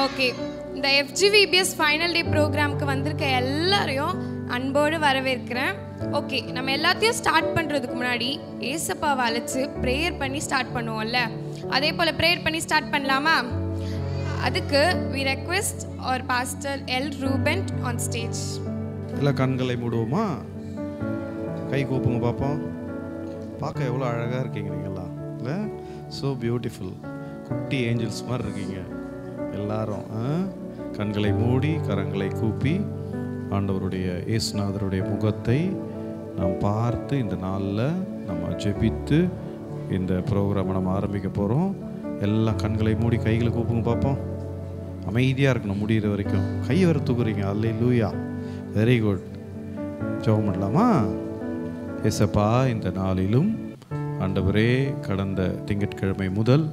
Okay, இந்த FGVBS final டே ப்ரோக்ராமுக்கு வந்திருக்க எல்லாரையும் அன்போடு வரவேற்கிறேன். ஓகே, நம்ம எல்லாத்தையும் ஸ்டார்ட் பண்ணுறதுக்கு முன்னாடி ஏசப்பாவை அழைச்சி ப்ரேயர் பண்ணி ஸ்டார்ட் பண்ணுவோம்ல, அதே போல் ப்ரேயர் பண்ணி ஸ்டார்ட் பண்ணலாமா? அதுக்கு we request our pastor L. Ruben on stage. எல்லாம் கண்களை மூடுவோமா? கை கூப்புங்க பார்ப்போம். பார்க்க எவ்வளோ அழகாக இருக்கீங்க நீங்கள்லாம், இல்லை? ஸோ பியூட்டிஃபுல், குட்டி ஏஞ்சல்ஸ் மாதிரி இருக்கீங்க எல்லாரும். கண்களை மூடி கரங்களை கூப்பி ஆண்டவருடைய இயேசுநாதருடைய முகத்தை நாம் பார்த்து இந்த நாளில் நம்ம ஜெபித்து இந்த ப்ரோக்ராமை நம்ம ஆரம்பிக்க போகிறோம். எல்லாம் கண்களை மூடி கைகளை கூப்புங்க பார்ப்போம். அமைதியாக இருக்கணும் முடிகிற வரைக்கும். கை வர தூக்குறீங்க. அல்லேலூயா, வெரி குட். ஜெபம் பண்ணலாமா? ஏசப்பா, இந்த நாளிலும் ஆண்டவரே கடந்த திங்கட்கிழமை முதல்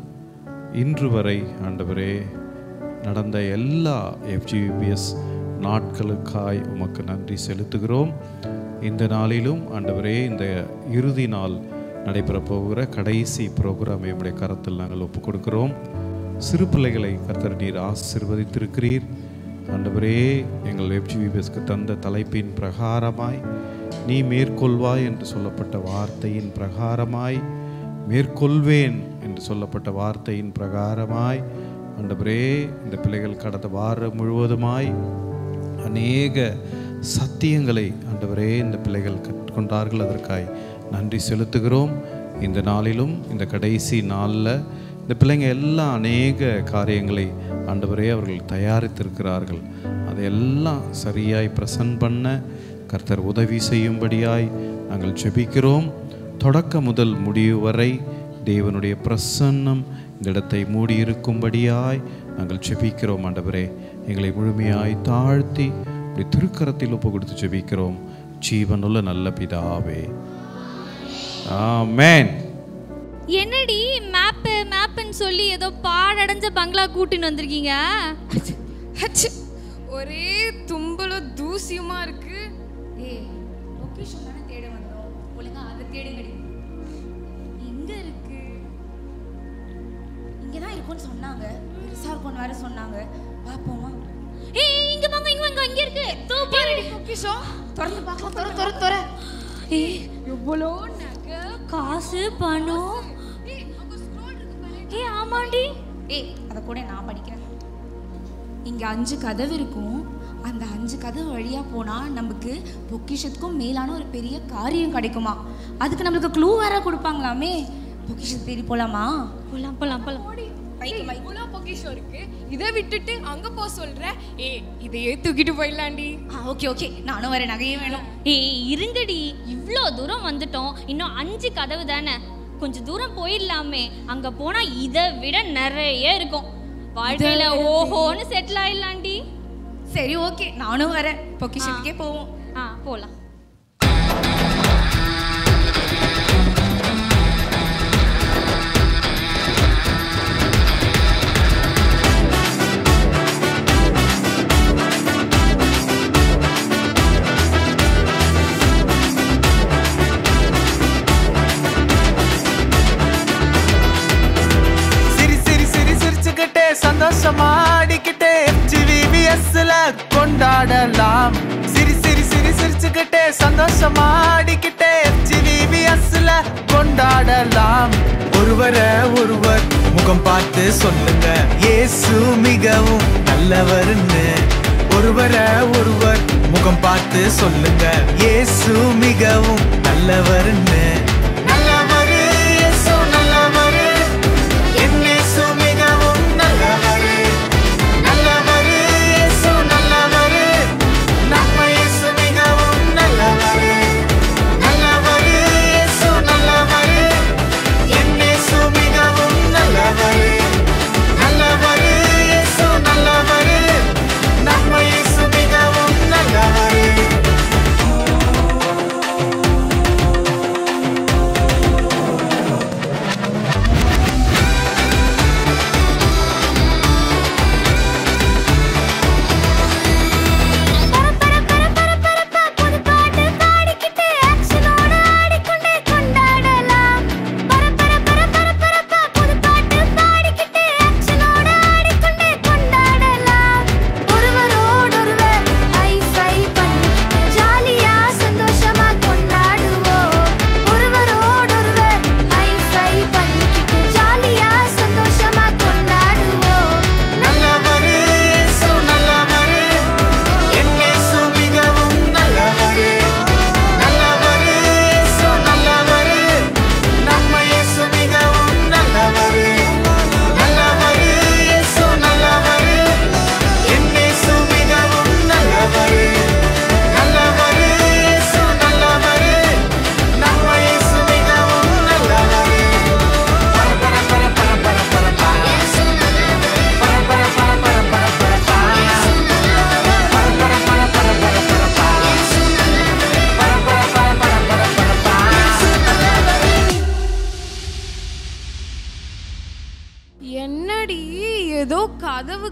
இன்று வரை ஆண்டவரே நடந்த எல்லா FGVBS நாட்களுக்காய் உமக்கு நன்றி செலுத்துகிறோம். இந்த நாளிலும் ஆண்டவரே இந்த இறுதி நாள் நடைபெற போகிற கடைசி ப்ரோக்ராமை உம்முடைய கரத்தில் நாங்கள் ஒப்புக் கொடுக்கிறோம். சிறு பிள்ளைகளை கர்த்தர் நீர் ஆசீர்வதித்திருக்கிறீர். ஆண்டவரே, எங்கள் FGVBSக்கு தந்த தலைப்பின் பிரகாரமாய் நீ மேற்கொள்வாய் என்று சொல்லப்பட்ட வார்த்தையின் பிரகாரமாய், மேற்கொள்வேன் என்று சொல்லப்பட்ட வார்த்தையின் பிரகாரமாய் ஆண்டவரே இந்த பிள்ளைகள் கடந்த வாரம் முழுவதுமாய் அநேக சத்தியங்களை ஆண்டவரே இந்த பிள்ளைகள் கற்றுக்கொண்டார்கள். அதற்காய் நன்றி செலுத்துகிறோம். இந்த நாளிலும் இந்த கடைசி நாளில் இந்த பிள்ளைங்க எல்லாம் அநேக காரியங்களை ஆண்டவரே அவர்கள் தயாரித்திருக்கிறார்கள். அதையெல்லாம் சரியாய் பிரசன்ட் பண்ண கர்த்தர் உதவி செய்யும்படியாய் நாங்கள் ஜெபிக்கிறோம். தொடக்க முதல் முடிவு வரை தேவனுடைய பிரசன்னம் இந்த இடத்தை மூடியிருக்கும்படியாய் நாங்கள் ஜெபிக்கிறோம். ஆண்டவரே, எங்களை முழுமையாய் தாழ்த்தி இப்படி திருக்கரத்தில் ஒப்பு கொடுத்து ஜெபிக்கிறோம். ஜீவனுள்ள நல்ல பிதாவே, ஆமென். என்னடி மேப்புன்னு சொல்லி ஏதோ பாடடைஞ்ச பங்களா கூட்டின்னு வந்திருக்கீங்க? ஒரே தும்பலும் தூசியுமா இருக்கு. லொகேஷன் தானே தேட வந்தோம், ஒழுங்கா அதை தேடுங்கடி. எங்க இருக்கு? இங்கதான் இருக்கும்னு சொன்னாங்க, பெருசா இருக்கும்னு வேற சொன்னாங்க. பாப்போமா? ஏய், இங்க வாங்க, இங்க இருக்கு. Super location. திறந்து பார்க்கலாம். தொற. ஏய், எவ்வளோ நகை, காசு, பணம். ஏய், ஆமாண்டி. அத கூட நான் படிக்கிறேன். இங்க 5 கதவு இருக்கும். அந்த 5 கதவு வழியா போனா நமக்கு பொக்கிஷத்துக்கும் மேலான ஒரு பெரிய காரியம் கிடைக்குமா. அதுக்கு நம்மளுக்கு க்ளூ வேற கொடுப்பாங்களாமே. பொக்கிஷத்தை தேடி போலாமா? போலாம். இவ்வளோ பொக்கிஷம் இருக்கு, இதை விட்டுட்டு அங்க போ சொல்ற? இதையே தூக்கிட்டு போயிடலாண்டி. ஓகே, நானும் வரேன். நகையே வேணும். ஏய், இருங்கடி, இவ்ளோ தூரம் வந்துட்டோம், இன்னும் 5 கதவு தானே, கொஞ்சம் தூரம் போயிடலாமே. அங்க போனா இதை விட நிறைய இருக்கும். வாழ்க்கையில ஓஹோன்னு செட்டில் ஆயிடலாண்டி. சரி, ஓகே, நானும் வரேன். பொக்கிஷத்துக்கே போவோம். போலாம். சந்தோஷமாடிக்கிட்டே FGVBSல கொண்டாடலாம். சிரிச்சுக்கிட்டே சந்தோஷமாடிக்கிட்டே FGVBSல கொண்டாடலாம். ஒருவர் முகம் பார்த்து சொல்லுங்க, இயேசு மிகவும் நல்லவர்னு. ஒருவர் முகம் பார்த்து சொல்லுங்க, இயேசு மிகவும் நல்லவர்னு.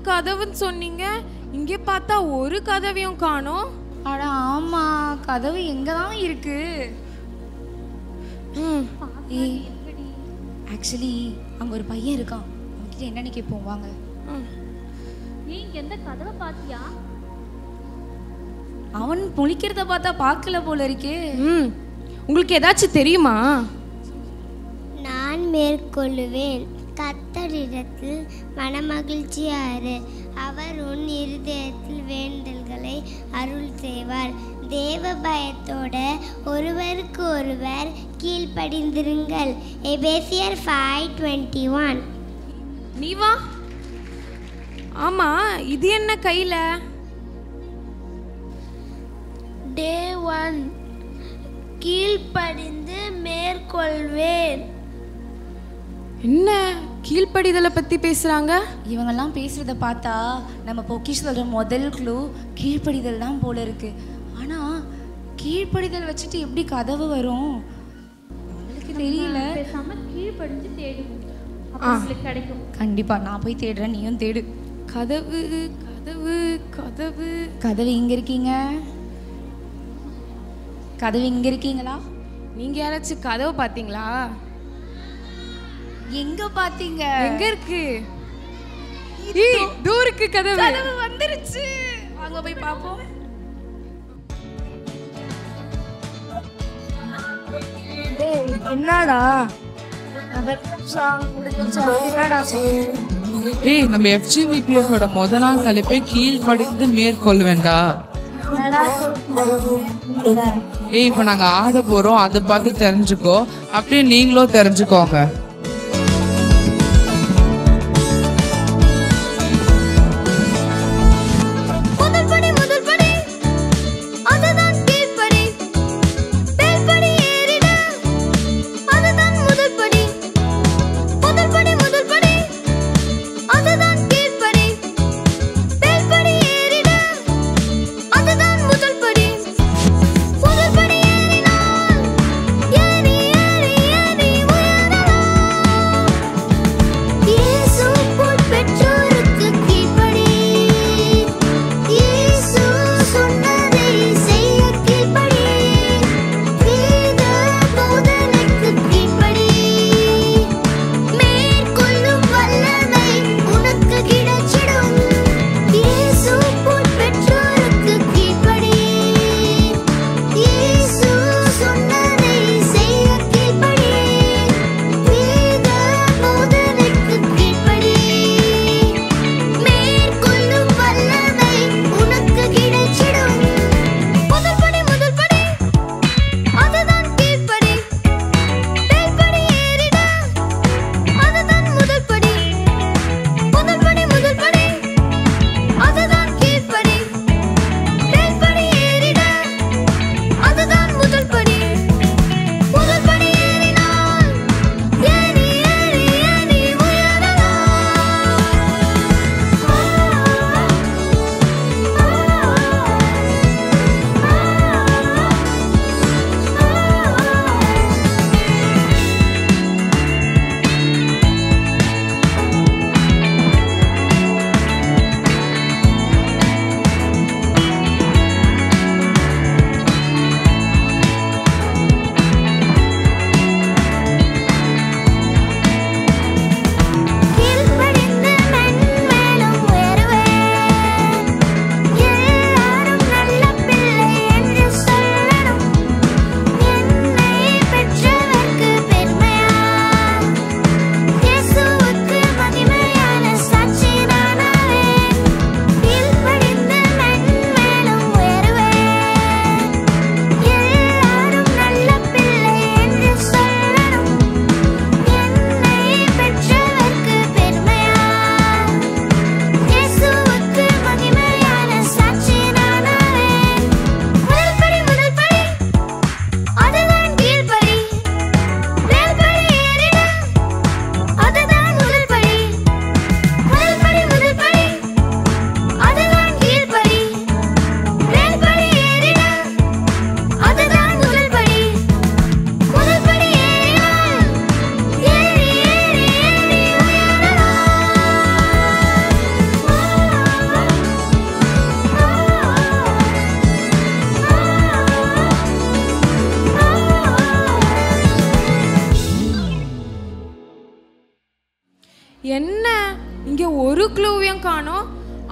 கதவுன்னு சொன்னீங்க, இங்கே பார்த்தா ஒரு கதவையும் காணோம். அட ஆமா, கதவு எங்க தான் இருக்கு? ஆக்சுவலி அங்க ஒரு பையன் இருக்கான், அவன்கிட்ட என்னன்னு கேட்போம் வாங்க. நீங்க எந்த கதவை பாத்தியா? அவன் முழிக்கிறத பார்த்தா பார்க்கல போல இருக்கே. உங்களுக்கு ஏதாச்சும் தெரியுமா? நான் மேற்கொள்ளுவேன், கர்த்தரிடத்தில் மனமகிழ்ச்சியாரு, அவர் உன் இருதயத்தில் வேண்டல்களை அருள் செய்வார். தேவ பயத்தோட ஒருவருக்கு ஒருவர் கீழ்ப்படிந்திருங்கள். எபேசியர் 5:21. நீ வா. ஆமா, இது என்ன கையில? Day 1. கீழ்ப்படிந்து மேற்கொள்வேன். என்ன கீழ்ப்படிதலை பத்தி பேசுறாங்க? இவங்கெல்லாம் பேசுறத பார்த்தா நம்ம பொக்கிஷத்தோட முதல் க்ளூ கீழ்ப்படிதல் தான் போல இருக்கு. ஆனா கீழ்ப்படிதல் வச்சுட்டு எப்படி கதவு வரும் உங்களுக்கு தெரியல. பேசாம கீழ்ப்படிஞ்சு தேடுவோம், அப்ப உங்களுக்கு கிடைக்கும். கண்டிப்பா நான் போய் தேடுறேன், நீயும் தேடு. கதவு கதவு கதவு கதவு இங்க இருக்கீங்க? கதவு இங்க இருக்கீங்களா? நீங்க யாராச்சும் கதவை பாத்தீங்களா? எங்க பாத்தீங்க? எங்க இருக்கு? தூருக்கு கதவு. கதவு வந்துருச்சு, வாங்க போய் பாப்போம். என்னடா ஏய், நம்ம FGVPS-ஓட முதல் நாள் தலைப்பை கீழ்ப்படிந்து மேற்கொள்வேண்டா. ஏய், இப்ப நாங்க ஆட போறோம், அதை பார்த்து தெரிஞ்சுக்கோ, அப்படியே நீங்களும் தெரிஞ்சுக்கோங்க.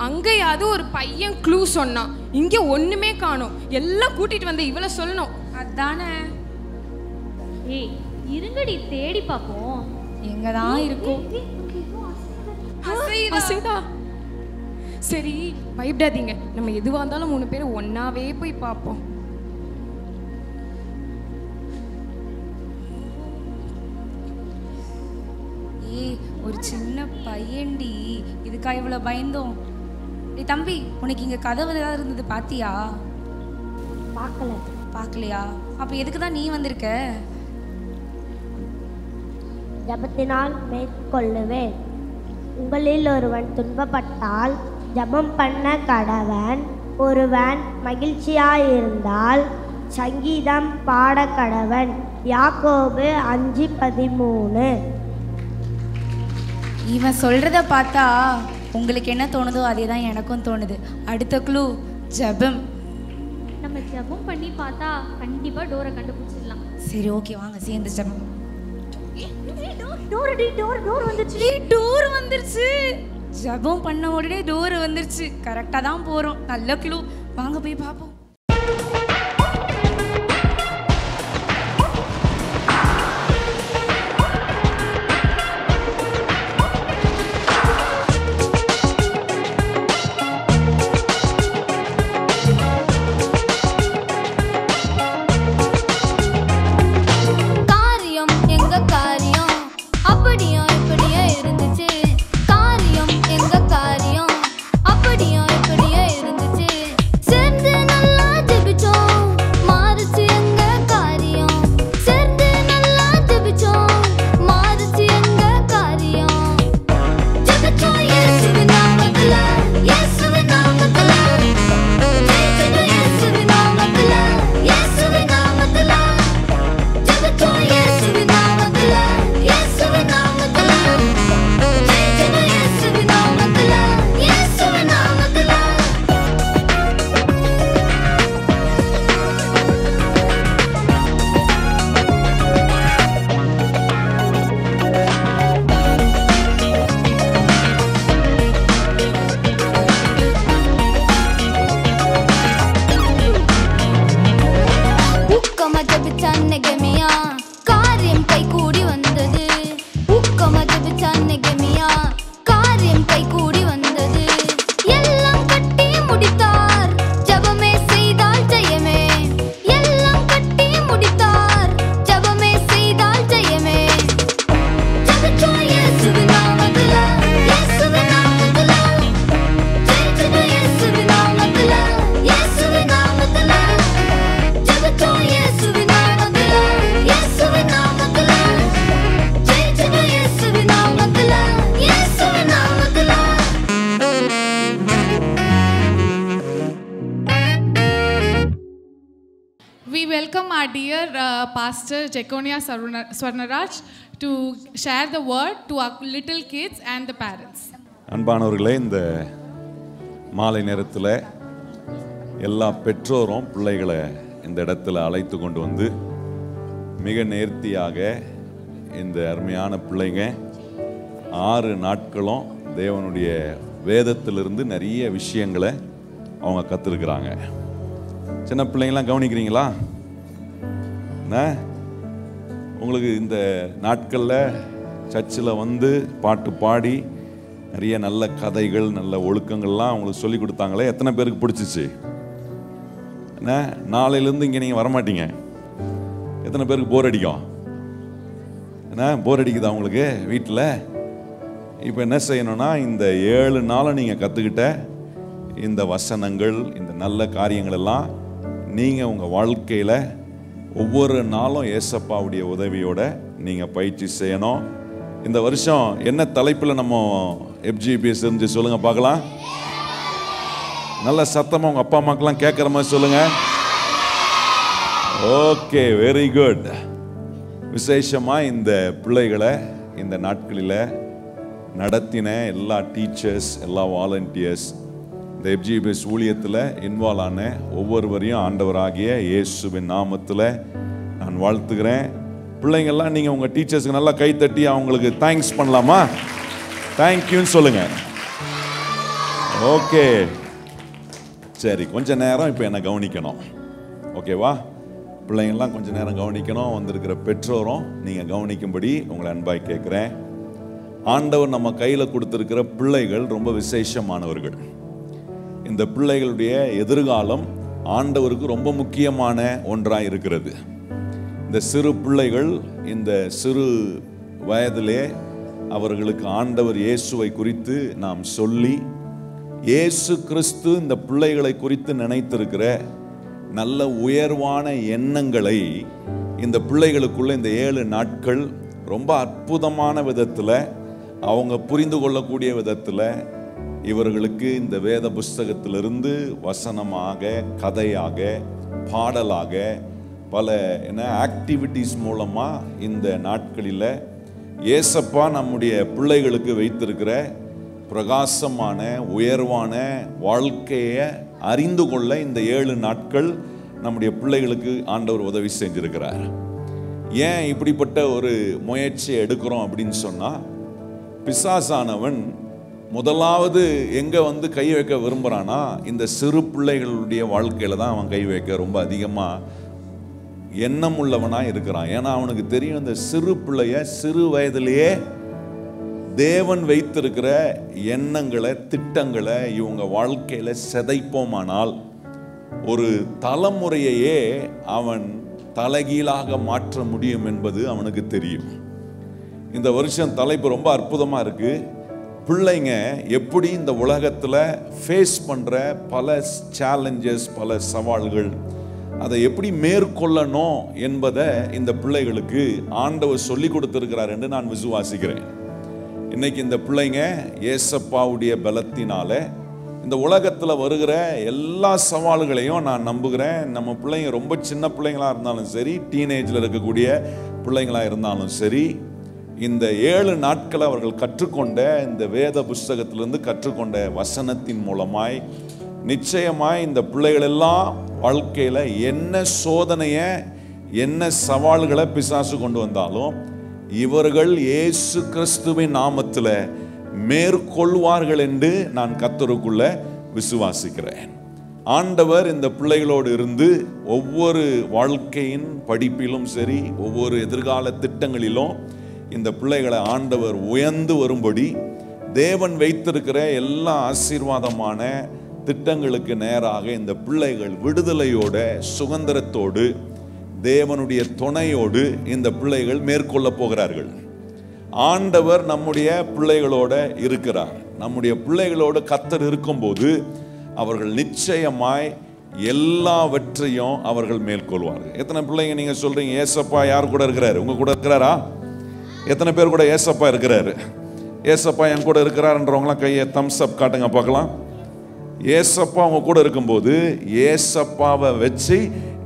அங்கேயாவது ஒரு பையன் க்ளூ சொன்னான், இங்க ஒண்ணுமே காணோம். எல்லாம் கூட்டிட்டு வந்து இவளை சொல்லணும். அதானே. ஏய் இருங்கடி தேடி பாப்போம். எங்க தான் இருக்கும். அசைதா. சரி பயப்படாதீங்க, நம்ம எதுவா இருந்தாலும் 3 பேரும் ஒன்னாவே போய் பார்ப்போம். ஒரு சின்ன பையன்டி, இதுக்கா இவ்வளவு பயந்தோம்? ஏய் தம்பி, உனக்கு இங்க கதவு ஏதாவது இருந்தது பாத்தியா? பார்க்கலையா? அப்ப எதுக்கு தான் நீ வந்திருக்க? ஜபத்தினால் மேற்கொள்ளுவேன். உங்களில் ஒருவன் துன்பப்பட்டால் ஜபம் பண்ண கடவன். ஒருவன் மகிழ்ச்சியாயிருந்தால் சங்கீதம் பாட கடவன். யாக்கோபு 5:13. இவன் சொல்றத பார்த்தா உங்களுக்கு என்ன தோணுதோ அதே தான் எனக்கும் தோணுது. அடுத்த க்ளூ ஜெபம். நம்ம ஜெபம் பண்ணி பார்த்தா கண்டிப்பா டோரை கண்டுபிடிச்சிடலாம். சரி ஓகே, வாங்க சேர்ந்து ஜெபம். டோர் வந்துருச்சு. ஜெபம் பண்ண உடனே டோர் வந்துருச்சு. கரெக்டாக தான் போகிறோம். நல்ல க்ளூ. வாங்க போய் பார்ப்போம். We welcome our dear Pastor Jekonia Swarnaraj to share the word to our little kids and the parents. அன்பானவர்களே, இந்த மாலை நேரத்தில் எல்லா பெற்றோரும் பிள்ளைகளை இந்த இடத்துல அழைத்து கொண்டு வந்து மிக நேர்த்தியாக இந்த அருமையான பிள்ளைங்க 6 நாட்களும் தேவனுடைய வேதத்திலிருந்து நிறைய விஷயங்களை அவங்க கற்றுருக்குறாங்க. சின்ன பிள்ளைங்களாம் கவனிக்கிறீங்களா? உங்களுக்கு இந்த நாட்களில் சர்ச்சில் வந்து பாட்டு பாடி நிறைய நல்ல கதைகள் நல்ல ஒழுக்கங்கள்லாம் உங்களுக்கு சொல்லி கொடுத்தாங்களே, எத்தனை பேருக்கு பிடிச்சிச்சு? என்ன நாளையிலேருந்து இங்கே நீங்கள் வரமாட்டீங்க, எத்தனை பேருக்கு போர் அடிக்கும்? என்ன போர் அடிக்குதா உங்களுக்கு வீட்டில்? இப்போ என்ன செய்யணும்னா, இந்த 7 நாளும் நீங்கள் கற்றுக்கிட்ட இந்த வசனங்கள், இந்த நல்ல காரியங்கள் எல்லாம் நீங்கள் உங்கள் வாழ்க்கையில் ஒவ்வொரு நாளும் ஏசப்பாவுடைய உதவியோட நீங்கள் பயிற்சி செய்யணும். இந்த வருஷம் என்ன தலைப்பில் நம்ம FGBS இருந்து சொல்லுங்கள் பார்க்கலாம். நல்ல சத்தமாக உங்கள் அப்பா அம்மாக்கெல்லாம் கேட்குற மாதிரி சொல்லுங்கள். Okay, very good. விசேஷமாக இந்த பிள்ளைகளை இந்த நாட்களில் நடத்தின எல்லா டீச்சர்ஸ், எல்லா வாலண்டியர்ஸ், இந்த FGBS ஊழியத்தில் இன்வால்வ் ஆன ஒவ்வொருவரையும் ஆண்டவராகிய இயேசுவின் நாமத்தில் நான் வாழ்த்துக்கிறேன். பிள்ளைங்கள்லாம் நீங்கள் உங்கள் டீச்சர்ஸ்க்கு நல்லா கைத்தட்டி அவங்களுக்கு தேங்க்ஸ் பண்ணலாமா? தேங்க்யூன்னு சொல்லுங்கள். ஓகே, சரி, கொஞ்ச நேரம் இப்போ என்னை கவனிக்கணும். ஓகேவா? பிள்ளைங்கள்லாம் கொஞ்ச நேரம் கவனிக்கணும். வந்திருக்கிற பெற்றோரும் நீங்கள் கவனிக்கும்படி உங்களை அன்பாய் கேட்குறேன். ஆண்டவர் நம்ம கையில் கொடுத்துருக்கிற பிள்ளைகள் ரொம்ப விசேஷமானவர்கள். இந்த பிள்ளைகளுடைய எதிர்காலம் ஆண்டவருக்கு ரொம்ப முக்கியமான ஒன்றாக இருக்கிறது. இந்த சிறு பிள்ளைகள் இந்த சிறு வயதிலே அவர்களுக்கு ஆண்டவர் இயேசுவை குறித்து நாம் சொல்லி, இயேசு கிறிஸ்து இந்த பிள்ளைகளை குறித்து நினைத்திருக்கிற நல்ல உயர்வான எண்ணங்களை இந்த பிள்ளைகளுக்குள்ள இந்த 7 நாட்கள் ரொம்ப அற்புதமான விதத்தில் அவங்க புரிந்து கொள்ளக்கூடிய விதத்தில் இவர்களுக்கு இந்த வேத புஸ்தகத்திலிருந்து வசனமாக, கதையாக, பாடலாக, பல ஆக்டிவிட்டீஸ் மூலமாக இந்த நாட்களில் ஏசப்பா நம்முடைய பிள்ளைகளுக்கு வைத்திருக்கிற பிரகாசமான உயர்வான வாழ்க்கையை அறிந்து கொள்ள இந்த 7 நாட்கள் நம்முடைய பிள்ளைகளுக்கு ஆண்டவர் உதவி செஞ்சிருக்கிறார். ஏன் இப்படிப்பட்ட ஒரு முயற்சியை எடுக்கிறோம் அப்படின்னு சொன்னால், பிசாசானவன் முதலாவது எங்கே கை வைக்க விரும்புகிறான்னா, இந்த சிறு பிள்ளைகளுடைய வாழ்க்கையில் தான் அவன் கை வைக்க ரொம்ப அதிகமாக எண்ணம் உள்ளவனாக இருக்கிறான். ஏன்னா அவனுக்கு தெரியும், இந்த சிறு பிள்ளைய சிறு வயதிலேயே தேவன் வைத்திருக்கிற எண்ணங்களை, திட்டங்களை இவங்க வாழ்க்கையில் சிதைப்போமானால் ஒரு தலைமுறையையே அவன் தலைகீழாக மாற்ற முடியும் என்பது அவனுக்கு தெரியும். இந்த வருஷம் தலைப்பு ரொம்ப அற்புதமாக இருக்கு. பிள்ளைங்க எப்படி இந்த உலகத்தில் ஃபேஸ் பண்ணுற பல சேலஞ்சஸ், பல சவால்கள், அதை எப்படி மேற்கொள்ளணும் என்பதை இந்த பிள்ளைகளுக்கு ஆண்டவர் சொல்லி கொடுத்திருக்கிறார் என்று நான் விசுவாசிக்கிறேன். இன்னைக்கு இந்த பிள்ளைங்க ஏசப்பாவுடைய பலத்தினால இந்த உலகத்தில் வருகிற எல்லா சவால்களையும் நான் நம்புகிறேன். நம்ம பிள்ளைங்க ரொம்ப சின்ன பிள்ளைங்களாக இருந்தாலும் சரி, டீனேஜில் இருக்கக்கூடிய பிள்ளைங்களாக இருந்தாலும் சரி, இந்த 7 நாட்களை அவர்கள் கற்றுக்கொண்ட இந்த வேத புஸ்தகத்திலிருந்து கற்றுக்கொண்ட வசனத்தின் மூலமாய் நிச்சயமாய் இந்த பிள்ளைகள் எல்லாம் வாழ்க்கையில் என்ன சோதனையை, என்ன சவால்களை பிசாசு கொண்டு வந்தாலும் இவர்கள் இயேசு கிறிஸ்துவின் நாமத்தில் மேற்கொள்வார்கள் என்று நான் கர்த்தருக்குள்ள விசுவாசிக்கிறேன். ஆண்டவர் இந்த பிள்ளைகளோடு இருந்து ஒவ்வொரு வாழ்க்கையின் படிப்பிலும் சரி, ஒவ்வொரு எதிர்கால திட்டங்களிலும் இந்த பிள்ளைகளை ஆண்டவர் உயர்ந்து வரும்படி தேவன் வைத்திருக்கிற எல்லா ஆசீர்வாதமான திட்டங்களுக்கு நேராக இந்த பிள்ளைகள் விடுதலையோட, சுதந்திரத்தோடு, தேவனுடைய துணையோடு இந்த பிள்ளைகள் மேற்கொள்ள போகிறார்கள். ஆண்டவர் நம்முடைய பிள்ளைகளோட இருக்கிறார். நம்முடைய பிள்ளைகளோடு கர்த்தர் இருக்கும்போது அவர்கள் நிச்சயமாய் எல்லாவற்றையும் அவர்கள் மேற்கொள்வார்கள். எத்தனை பிள்ளைங்க நீங்க சொல்றீங்க ஏசப்பா யார் கூட இருக்கிறாரு? உங்க கூட இருக்கிறாரா? எத்தனை பேர் கூட ஏசப்பா இருக்கிறாரு? ஏசப்பா என் கூட இருக்கிறாருன்றவங்களாம் கையை தம்ஸ் அப் காட்டுங்க பார்க்கலாம். ஏசப்பா உங்க கூட இருக்கும்போது ஏசப்பாவை வச்சு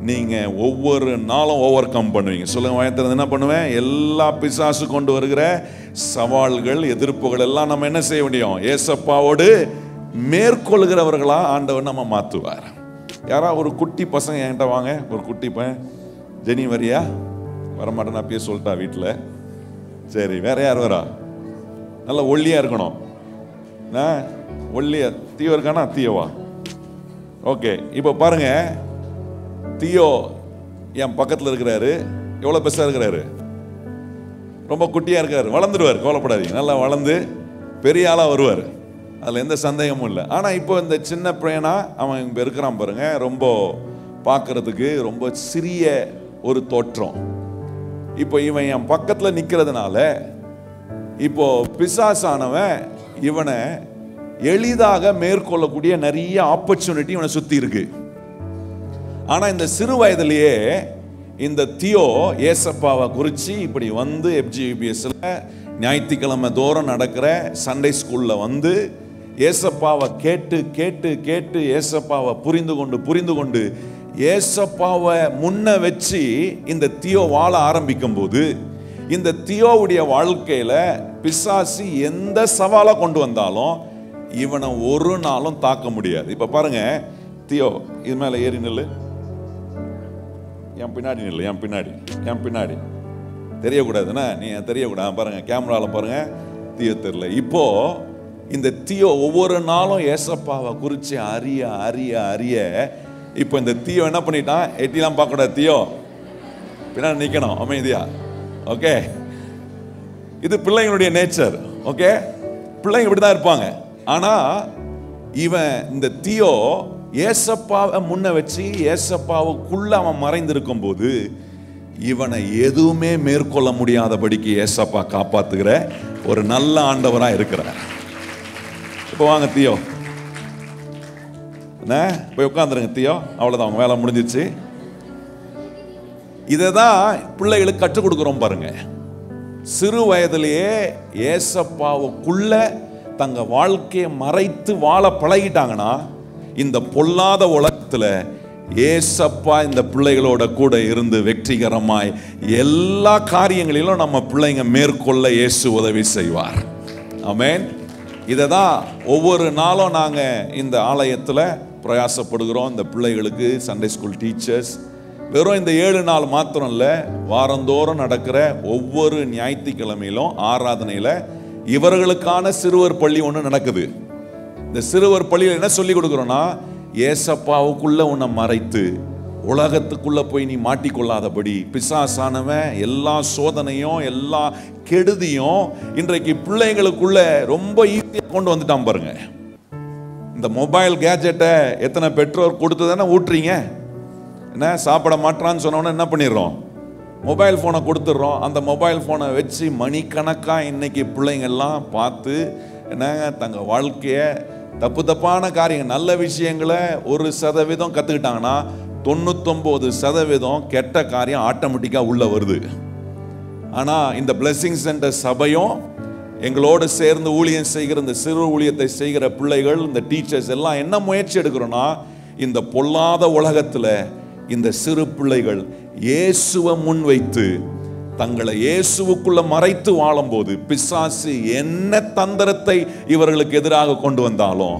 நீங்க ஒவ்வொரு நாளும் ஓவர் கம் பண்ணுவீங்க. சொல்லுங்க, வயத்திலிருந்து என்ன பண்ணுவேன்? எல்லா பிசாசு கொண்டு வருகிற சவால்கள், எதிர்ப்புகள் எல்லாம் நம்ம என்ன செய்ய முடியும்? ஏசப்பாவோடு மேற்கொள்கிறவர்களா ஆண்டவர் நம்ம மாற்றுவார். யாரா ஒரு குட்டி பசங்க என்கிட்ட வாங்க. ஒரு குட்டி பையன், ஜெனி வரியா? வரமாட்டேன்னு அப்பயே சொல்லிட்டா வீட்டில். சரி, வேற யார் வரா? நல்ல ஒல்லியா இருக்கணும். ஒல்லியா தீயோ இருக்கானா? தீயோவா? ஓகே, இப்போ பாருங்க, தீயோ என் பக்கத்தில் இருக்கிறாரு. எவ்வளோ பெருசாக இருக்கிறாரு? ரொம்ப குட்டியாக இருக்காரு. வளர்ந்துடுவார், கவலைப்படாதீங்க. நல்லா வளர்ந்து பெரிய ஆளாக வருவார், அதில் எந்த சந்தேகமும் இல்லை. ஆனால் இப்போ இந்த சின்ன பையனா அவன் இங்கே இருக்கிறான் பாருங்க, ரொம்ப பார்க்கறதுக்கு ரொம்ப சிறிய ஒரு தோற்றம். இப்போ இவன் என் பக்கத்தில் நிற்கிறதுனால இப்போ பிசாசானவன் இவனை எளிதாக மேற்கொள்ளக்கூடிய நிறைய ஆப்பர்ச்சுனிட்டி இவனை சுற்றி இருக்கு. ஆனா இந்த சிறு வயதிலேயே இந்த தியோ ஏசப்பாவை குறித்து இப்படி வந்து FGVBSல ஞாயிற்றுக்கிழமை தோறும் நடக்கிற சண்டே ஸ்கூல்ல வந்து ஏசப்பாவை கேட்டு கேட்டு கேட்டு ஏசப்பாவை புரிந்து கொண்டு ஏசப்பாவை முன்ன வச்சு இந்த தியோ வாழ ஆரம்பிக்கும் போது இந்த தியோவுடைய வாழ்க்கையில பிசாசு எந்த சவாலை கொண்டு வந்தாலும் இவனை ஒரு நாளும் தாக்க முடியாது. இப்ப பாருங்க, தியோ இது மேல ஏறி நில்லு, என் பின்னாடி நில்லு, என் பின்னாடி தெரியக்கூடாதுன்னா நீ தெரியக்கூடாது. பாருங்க, கேமரால பாருங்க, தியோ தெரியல. இப்போ இந்த தியோ ஒவ்வொரு நாளும் ஏசப்பாவை குறித்து அறிய அறிய அறிய இப்போ இந்த தியோ என்ன பண்ணிட்டான், எட்டிலாம் பார்க்கக்கூடாது, தியோ பின்னாடி நிற்கணும் அமைதியா. ஓகே, இது பிள்ளைங்களுடைய நேச்சர். ஓகே, பிள்ளைங்க இப்படி தான் இருப்பாங்க. ஆனால் இவன் இந்த தியோ ஏசப்பாவை முன்ன வச்சு ஏசப்பாவுக்குள்ள அவன் மறைந்திருக்கும் போது இவனை எதுவுமே மேற்கொள்ள முடியாதபடிக்கு ஏசப்பா காப்பாத்துகிற ஒரு நல்ல ஆண்டவரா இருக்கிறார். இப்போ வாங்க தியோ, என்ன போய் உட்காந்துருங்க தியோ, அவ்வளோதான், அவங்க வேலை முடிஞ்சிச்சு. இதை தான் பிள்ளைகளுக்கு கற்றுக் கொடுக்குறோம் பாருங்க. சிறு வயதிலேயே ஏசப்பாவுக்குள்ள தங்க வாழ்க்கையை மறைத்து வாழ பழகிட்டாங்கன்னா இந்த பொல்லாத உலகத்துல ஏசப்பா இந்த பிள்ளைகளோட கூட இருந்து வெற்றிகரமாய் எல்லா காரியங்களிலும் நம்ம பிள்ளைங்க மேற்கொள்ள இயேசு உதவி செய்வார். ஆமென். இதை தான் ஒவ்வொரு நாளும் நாங்கள் இந்த ஆலயத்தில் பிரயாசப்படுகிறோம். இந்த பிள்ளைகளுக்கு சண்டே ஸ்கூல் டீச்சர்ஸ் வெறும் இந்த 7 நாள் மாத்திரம் இல்லை, வாரந்தோறும் நடக்கிற ஒவ்வொரு ஞாயிற்றுக்கிழமையிலும் ஆராதனையில் இவர்களுக்கான சிறுவர் பள்ளி ஒன்று நடக்குது. இந்த சிறுவர் பள்ளியில் என்ன சொல்லி கொடுக்குறோன்னா, ஏசப்பாவுக்குள்ள உன்னை மறைத்து உலகத்துக்குள்ள போய் நீ மாட்டிக்கொள்ளாதபடி பிசாசானவன் எல்லா சோதனையும் எல்லா கெடுதியும் இன்றைக்கு பிள்ளைங்களுக்குள்ள ரொம்ப ஈஸியாக கொண்டு வந்துட்டான் பாருங்க. இந்த மொபைல் கேஜெட்டை எத்தனை பெற்றோர் கொடுத்து தானே ஊட்டுறீங்க. என்ன சாப்பிட மாட்டான்னு சொன்னோன்னே என்ன பண்ணிடுறோம், மொபைல் ஃபோனை கொடுத்துட்றோம். அந்த மொபைல் ஃபோனை வச்சு மணிக்கணக்காக இன்னைக்கு பிள்ளைங்கள்லாம் பார்த்து என்ன தங்க வாழ்க்கையை தப்பான காரியங்கள், நல்ல விஷயங்களை 1% கற்றுக்கிட்டாங்கன்னா 99% கெட்ட காரியம் ஆட்டோமேட்டிக்காக உள்ள வருது. ஆனால் இந்த பிளெஸிங் சென்டர் சபையும் எங்களோடு சேர்ந்து ஊழியம் செய்கிற இந்த சிறு ஊழியத்தை செய்கிற பிள்ளைகள், இந்த டீச்சர்ஸ் எல்லாம் என்ன முயற்சி எடுக்கிறோன்னா, இந்த பொல்லாத உலகத்தில் இந்த சிறு பிள்ளைகள் இயேசுவை முன்வைத்து தங்களை இயேசுவுக்குள்ள மறைத்து வாழும்போது பிசாசு என்ன தந்திரத்தை இவர்களுக்கு எதிராக கொண்டு வந்தாலும்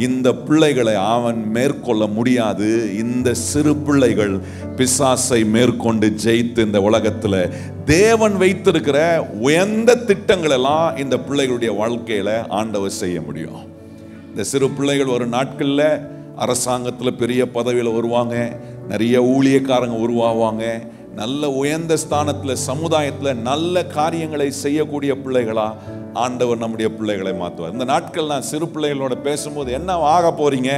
இந்த பிள்ளைகளை அவன் மேற்கொள்ள முடியாது. இந்த சிறு பிள்ளைகள் பிசாசை மேற்கொண்டு ஜெயித்து இந்த உலகத்துல தேவன் வைத்திருக்கிற உயர்ந்த திட்டங்கள் எல்லாம் இந்த பிள்ளைகளுடைய வாழ்க்கையில ஆண்டவர் செய்ய முடியும். இந்த சிறு பிள்ளைகள் ஒரு நாட்கள்ல அரசாங்கத்துல பெரிய பதவியில வருவாங்க, நிறைய ஊழியக்காரங்க உருவாவாங்க, நல்ல உயர்ந்த ஸ்தானத்தில் சமுதாயத்தில் நல்ல காரியங்களை செய்யக்கூடிய பிள்ளைகளா ஆண்டவர் நம்முடைய பிள்ளைகளை மாற்றுவார். இந்த நாட்கள் நான் சிறு பிள்ளைகளோட பேசும்போது என்ன ஆக போறீங்க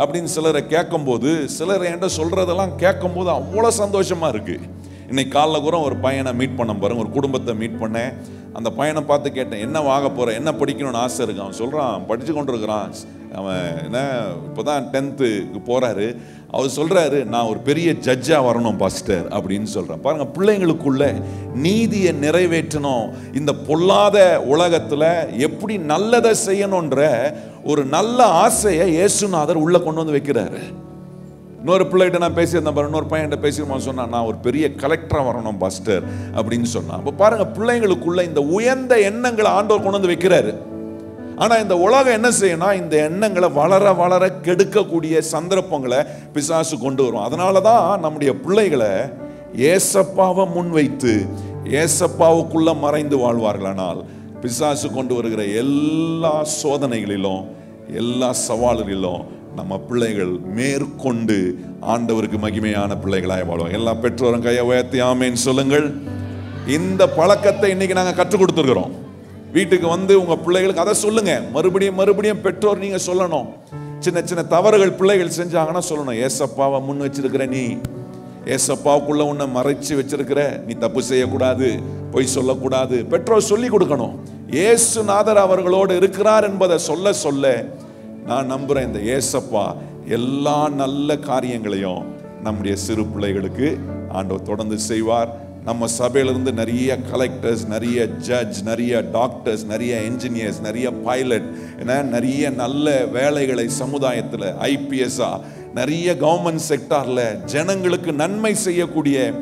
அப்படின்னு சிலரை கேட்கும்போது, சிலர் என்கிட்ட சொல்றதெல்லாம் கேட்கும்போது அவ்வளோ சந்தோஷமா இருக்கு. இன்னைக்கு காலைல கூட ஒரு பையனை மீட் பண்ண பாருங்க, ஒரு குடும்பத்தை மீட் பண்ணேன். அந்த பையனை பார்த்து கேட்டேன், என்ன ஆக போற, என்ன படிக்கணும்னு ஆசை இருக்கு. அவன் சொல்றான் படிச்சு கொண்டு இருக்கிறான், அவன் என்ன இப்போதான் 10th போறாரு. அவர் சொல்றாரு, நான் ஒரு பெரிய ஜட்ஜா வரணும் பாஸ்டர் அப்படின்னு சொல்றேன். பாருங்க, பிள்ளைங்களுக்குள்ள நீதியை நிறைவேற்றணும், இந்த பொல்லாத உலகத்துல எப்படி நல்லதை செய்யணும்ன்ற ஒரு நல்ல ஆசையை இயேசுநாதர் உள்ள கொண்டு வந்து வைக்கிறாரு. இன்னொரு பிள்ளைகிட்ட நான் பேசியிருந்தேன் பாருங்க, இன்னொரு பையன்கிட்ட பேசியிருந்தோம், சொன்னா நான் ஒரு பெரிய கலெக்டரா வரணும் பாஸ்டர் அப்படின்னு சொன்னான். அப்போ பாருங்க, பிள்ளைங்களுக்குள்ள இந்த உயர்ந்த எண்ணங்களை ஆண்டவர் கொண்டு வந்து வைக்கிறாரு. ஆனா இந்த உலகம் என்ன செய்யணும், இந்த எண்ணங்களை வளர வளர கெடுக்கக்கூடிய சந்தர்ப்பங்களை பிசாசு கொண்டு வரும். அதனாலதான் நம்முடைய பிள்ளைகளை ஏசப்பாவை முன்வைத்து ஏசப்பாவுக்குள்ள மறைந்து வாழ்வார்களானால் பிசாசு கொண்டு வருகிற எல்லா சோதனைகளிலும் எல்லா சவால்களிலும் நம்ம பிள்ளைகள் மேற்கொண்டு ஆண்டவருக்கு மகிமையான பிள்ளைகளாய் வாழ்வோம். எல்லா பெற்றோரும் கையை உயர்த்தி ஆமேன்னு சொல்லுங்கள். இந்த பழக்கத்தை இன்னைக்கு நாங்கள் கற்றுக் கொடுத்துருக்கிறோம். வீட்டுக்கு வந்து உங்க பிள்ளைகளுக்கு அதை சொல்லுங்க. மறுபடியும் மறுபடியும் பெற்றோர் நீங்க சொல்லணும். சின்ன சின்ன தவறுகள் பிள்ளைகள் செஞ்சாங்கன்னா சொல்லணும், ஏசப்பாவை முன் வச்சிருக்கிற நீ, ஏசப்பாவுக்குள்ள உன்னை மறைச்சு வச்சிருக்கிற நீ, தப்பு செய்யக்கூடாது, பொய் சொல்லக்கூடாது. பெற்றோர் சொல்லி கொடுக்கணும். இயேசுநாதர் அவர்களோடு இருக்கிறார் என்பதை சொல்ல சொல்ல நான் நம்புறேன், இந்த ஏசப்பா எல்லா நல்ல காரியங்களையும் நம்முடைய சிறு பிள்ளைகளுக்கு ஆண்டவர் தொடர்ந்து செய்வார். நம்ம சபையிலிருந்து நிறைய கலெக்டர்ஸ், நிறைய ஜட்ஜ், நிறைய டாக்டர்ஸ், நிறைய என்ஜினியர்ஸ், நிறைய பைலட், நிறைய நல்ல வேலைகளை சமுதாயத்தில் ஐபிஎஸ்ஸா நிறைய கவர்மெண்ட் செக்டார்ல ஜனங்களுக்கு நன்மை செய்யக்கூடிய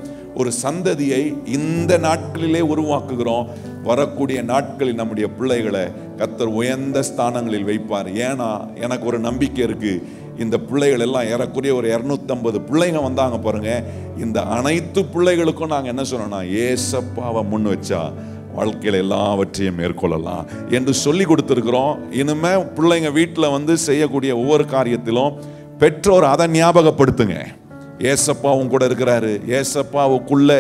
ஒரு சந்ததியை இந்த நாட்களிலே உருவாக்குகிறோம். வரக்கூடிய நாட்களில் நம்முடைய பிள்ளைகளை கர்த்தர் உயர்ந்த ஸ்தானங்களில் வைப்பார். ஏன்னா எனக்கு ஒரு நம்பிக்கை இருக்கு, இந்த பிள்ளைகள் எல்லாம் ஏறக்குறைய ஒரு 250 பிள்ளைங்க வந்தாங்க பாருங்க. இந்த அனைத்து பிள்ளைகளுக்கும் நாங்கள் என்ன சொன்னோம்னா, ஏசப்பாவை முன் வச்சா வாழ்க்கையில் எல்லாவற்றையும் மேற்கொள்ளலாம் என்று சொல்லி கொடுத்துருக்குறோம். இனிமே பிள்ளைங்க வீட்டில் வந்து செய்யக்கூடிய ஒவ்வொரு காரியத்திலும் பெற்றோர் அதை ஞாபகப்படுத்துங்க. ஏசப்பா உன் கூட இருக்கிறாரு, ஏசப்பாவுக்குள்ள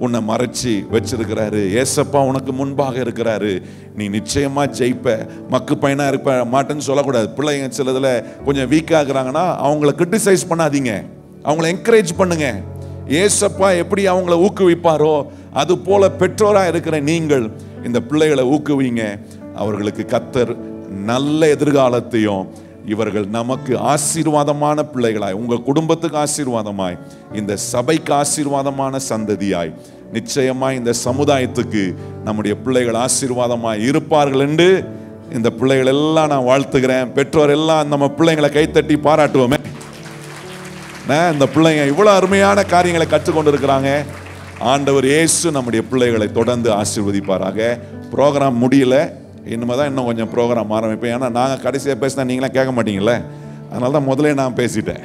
உன்னை மறைச்சி வச்சிருக்கிறாரு, ஏசப்பா உனக்கு முன்பாக இருக்கிறாரு, நீ நிச்சயமா ஜெயிப்ப, மக்கு பையனா இருப்ப மாட்டேன்னு சொல்லக்கூடாது. பிள்ளைங்க சிலதுல கொஞ்சம் வீக்காக இருக்கிறாங்கன்னா அவங்கள கிரிட்டிசைஸ் பண்ணாதீங்க, அவங்கள என்கரேஜ் பண்ணுங்க. ஏசப்பா எப்படி அவங்கள ஊக்குவிப்பாரோ அது போல பெற்றோரா இருக்கிற நீங்கள் இந்த பிள்ளைகளை ஊக்குவிங்க. அவர்களுக்கு கர்த்தர் நல்ல எதிர்காலத்தையும், இவர்கள் நமக்கு ஆசீர்வாதமான பிள்ளைகளாய், உங்க குடும்பத்துக்கு ஆசீர்வாதமாய், இந்த சபைக்கு ஆசீர்வாதமான சந்ததியாய், நிச்சயமாய் இந்த சமுதாயத்துக்கு நம்முடைய பிள்ளைகள் ஆசீர்வாதமாய் இருப்பார்கள் என்று இந்த பிள்ளைகள் எல்லாம் நான் வாழ்த்துகிறேன். பெற்றோர் எல்லாம் நம்ம பிள்ளைங்களை கைத்தட்டி பாராட்டுவோமே. இந்த பிள்ளைங்க இவ்வளவு அருமையான காரியங்களை கற்றுக்கொண்டு இருக்கிறாங்க. ஆண்டவர் இயேசு நம்முடைய பிள்ளைகளை தொடர்ந்து ஆசீர்வதிப்பாராக. ப்ரோக்ராம் முடியல, இனிமேதான் இன்னும் கொஞ்சம் ப்ரோக்ராம் ஆரம்பிப்பேன். ஏன்னா நாங்கள் கடைசியாக பேசினா நீங்களாம் கேட்க மாட்டீங்களே, அதனால தான் முதலே நான் பேசிட்டேன்.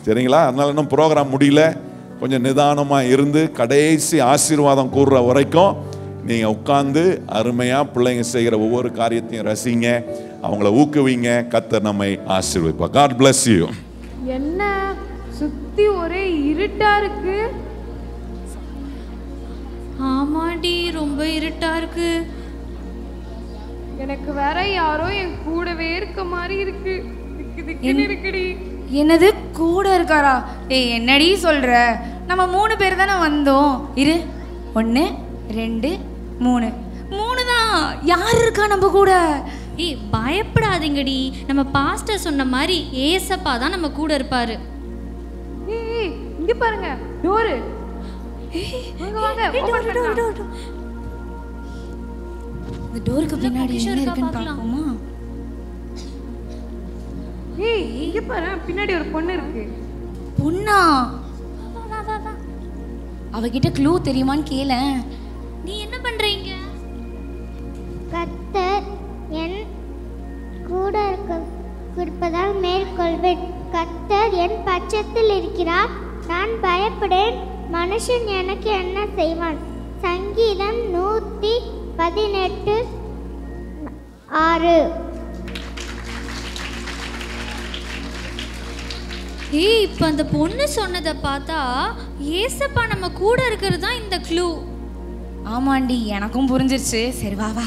சரிங்களா? அதனால இன்னும் ப்ரோக்ராம் முடியல, கொஞ்சம் நிதானமாக இருந்து கடைசி ஆசீர்வாதம் கூறுற வரைக்கும் நீங்கள் உட்கார்ந்து அருமையாக பிள்ளைங்க செய்கிற ஒவ்வொரு காரியத்தையும் ரசிங்க, அவங்கள ஊக்குவிங்க. கர்த்தர் நம்மை ஆசீர்வதிப்பார். God bless you. என்ன சுத்தி ஒரே இருட்டா இருக்கு? ஆமாடி, ரொம்ப இருட்டா இருக்கு. எனக்கு வேற யாரோ என் கூடவே இருக்க மாதிரி இருக்கு. இருக்குடி. என்னது கூட இருக்காரா? ஏய் என்னடி சொல்ற? நம்ம 3 பேர் தானே வந்தோம். இரு, 1 2 3 3 தான். யார் இருக்கா நம்ம கூட? ஏய் பயப்படாதீங்கடி, நம்ம பாஸ்டர் சொன்ன மாதிரி ஏசப்பா தான் நம்ம கூட இருப்பாரு. ஏய் இங்க பாருங்க, டோர். வாங்க வாங்க, ஓபன் பண்ணு. இந்த டோருக்கு பின்னாடி என்ன இருக்குன்னு பாப்போமா? ஏய் இங்க பாரு, பின்னாடி ஒரு பொண்ணு இருக்கு. பொண்ணா? அவகிட்ட க்ளூ தெரியுமான்னு கேளேன். நீ என்ன பண்றீங்க? கர்த்தர் என் கூட இருப்பதால் மேற்கொள்வேன். கர்த்தர் என் பட்சத்தில் இருக்கிறார், நான் பயப்படேன். மனுஷன் எனக்கு என்ன செய்வான்? சங்கீதம் 118:6. ஏய் இப்ப அந்த பொண்ணு சொன்னதை பார்த்தா ஏசப்பா நம்ம கூட இருக்கிறது தான் இந்த க்ளூ. ஆமாண்டி, எனக்கும் புரிஞ்சிருச்சு. சரி வா வா.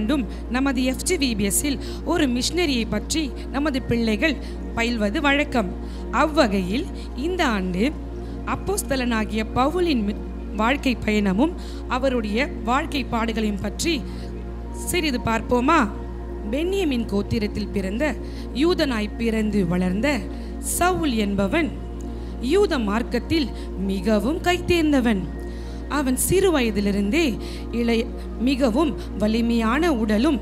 ஆண்டும் நமது FGVBSல் ஒரு மிஷனரியை பற்றி நமது பிள்ளைகள் பயில்வது வழக்கம். அவ்வகையில் இந்த ஆண்டு அப்போஸ்தலனாகிய பவுலின் வாழ்க்கை பயணமும் அவருடைய வாழ்க்கை பாடுகளையும் பற்றி சிறிது பார்ப்போமா? பென்யமின் கோத்திரத்தில் பிறந்த யூதனாய் பிறந்து வளர்ந்த சவுல் என்பவன் யூத மார்க்கத்தில் மிகவும் கைதேர்ந்தவன். அவன் சிறு வயதிலிருந்தே மிகவும் வலிமையான உடலும்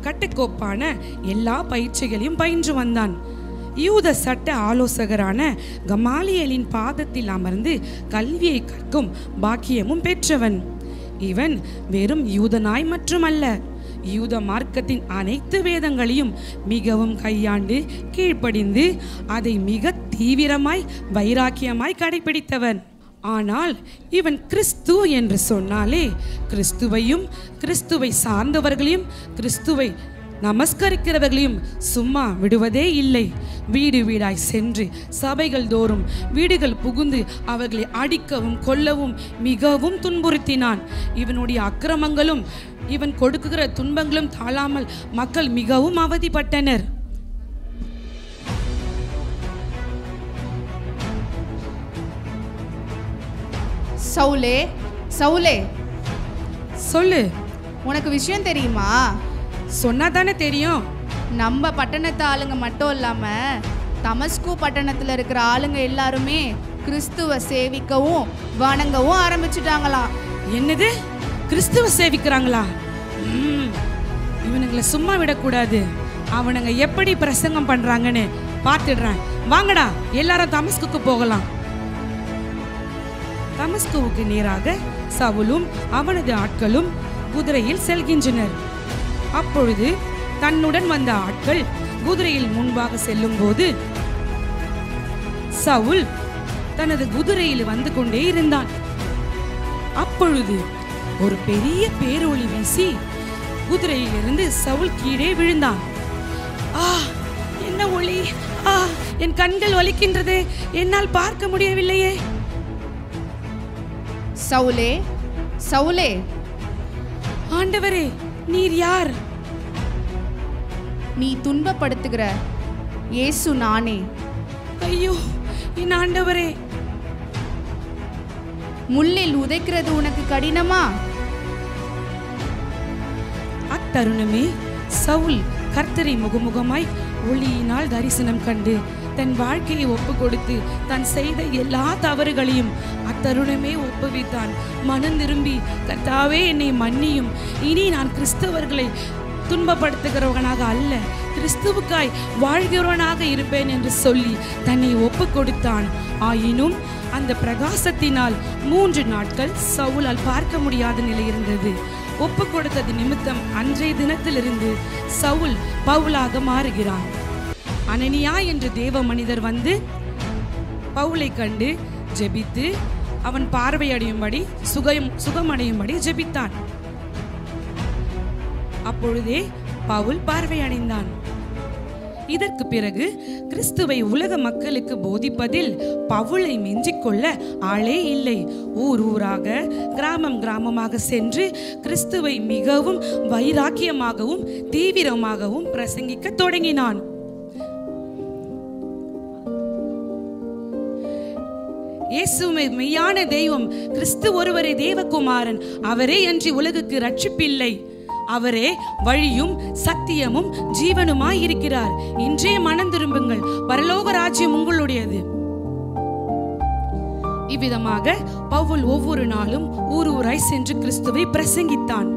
கட்டுக்கோப்பான எல்லா பயிற்சிகளையும் பயின்று வந்தான். யூத சட்ட ஆலோசகரான கமாலியலின் பாதத்தில் அமர்ந்து கல்வியை கற்கும் பாக்கியமும் பெற்றவன். இவன் வெறும் யூதனாய் மட்டுமல்ல, யூத மார்க்கத்தின் அனைத்து வேதங்களையும் மிகவும் கையாண்டு கீழ்ப்படிந்து அதை மிக தீவிரமாய் வைராக்கியமாய் கடைபிடித்தவன். ஆனால் இவன் கிறிஸ்து என்று சொன்னாலே கிறிஸ்துவையும் கிறிஸ்துவை சார்ந்தவர்களையும் கிறிஸ்துவை நமஸ்கரிக்கிறவர்களையும் சும்மா விடுவதே இல்லை. வீடு வீடாய் சென்று சபைகள் தோறும் வீடுகள் புகுந்து அவர்களை அடிக்கவும் கொல்லவும் மிகவும் துன்புறுத்தினான். இவனுடைய அக்கிரமங்களும் இவன் கொடுக்குகிற துன்பங்களும் தாழாமல் மக்கள் மிகவும் அவதிப்பட்டனர். சவுலே, சவுலே, சொல்லு. உனக்கு விஷயம் தெரியுமா? சொன்னா தானே தெரியும். நம்ம பட்டணத்து ஆளுங்க மட்டும் இல்லாம தமஸ்கு பட்டணத்துல இருக்கிற ஆளுங்க எல்லாருமே கிறிஸ்துவ சேவிக்கவும் வணங்கவும் ஆரம்பிச்சுட்டாங்களாம். என்னது? கிறிஸ்துவ சேவிக்கிறாங்களா? இவனுங்களை சும்மா விடக்கூடாது. அவனுங்க எப்படி பிரசங்கம் பண்றாங்கன்னு பார்த்துடுறேன். வாங்கடா, எல்லாரும் தமஸ்குக்கு போகலாம். தமஸ்குவுக்கு நேராக சவுலும் அவனது ஆட்களும் குதிரையில் செல்கின்றனர். அப்பொழுது தன்னுடன் வந்த ஆட்கள் குதிரையில் முன்பாக செல்லும் போது சவுல் தனது குதிரையில் வந்து கொண்டே இருந்தான். அப்பொழுது ஒரு பெரிய பேரொளி வீசி குதிரையிலிருந்து சவுல் கீழே விழுந்தான். ஆ, என்ன ஒளி! ஆ, என் கண்கள் வலிக்கின்றது, என்னால் பார்க்க முடியவில்லையே. சவுலே, சவுலே! ஆண்டவரே, நீர் யார்? நீ துன்பப்படுத்துகிற இயேசு நானே. ஐயோ, என் ஆண்டவரே! முள்ளில் உதைக்கிறது உனக்கு கடினமா? அத்தருணமே சவுல் கர்த்தரை முகமுகமாய் ஒளியினால் தரிசனம் கண்டு தன் வாழ்க்கையை ஒப்பு கொடுத்து தான் செய்த எல்லா தவறுகளையும் அத்தருணமே ஒப்புவித்தான். மனம் திரும்பி, கர்த்தாவே என்னை மன்னியும், இனி நான் கிறிஸ்தவர்களை துன்பப்படுத்துகிறவனாக அல்ல, கிறிஸ்துவுக்காய் வாழ்கிறவனாக இருப்பேன் என்று சொல்லி தன்னை ஒப்பு கொடுத்தான். ஆயினும் அந்த பிரகாசத்தினால் 3 நாட்கள் சவுலால் பார்க்க முடியாத நிலை இருந்தது. ஒப்பு கொடுத்தது நிமித்தம் அன்றைய தினத்திலிருந்து சவுல் பவுலாக மாறுகிறான். அனனியா என்ற தேவ மனிதர் வந்து பவுலை கண்டு ஜெபித்து அவன் பார்வையடையும்படி சுகமடையும்படி ஜெபித்தான். அப்பொழுதே பவுல் பார்வையடைந்தான். இதற்கு பிறகு கிறிஸ்துவை உலக மக்களுக்கு போதிப்பதில் பவுலை மிஞ்சிக்கொள்ள ஆளே இல்லை. ஊர் ஊராக கிராமம் கிராமமாக சென்று கிறிஸ்துவை மிகவும் வைராக்கியமாகவும் தீவிரமாகவும் பிரசங்கிக்க தொடங்கினான். இயேசுவே மெய்யான தெய்வம், கிறிஸ்து ஒருவரே தேவகுமாரன், அவரே அன்றி உலகுக்கு ரட்சிப்பில்லை, அவரே வழியும் சத்தியமும் ஜீவனுமாய் இருக்கிறார். இன்றே மனம் திரும்புங்கள், பரலோக ராஜ்யம் உங்களுடையது. இவ்விதமாக பவுல் ஒவ்வொரு நாளும் ஊர் ஊராய் சென்று கிறிஸ்துவை பிரசங்கித்தான்.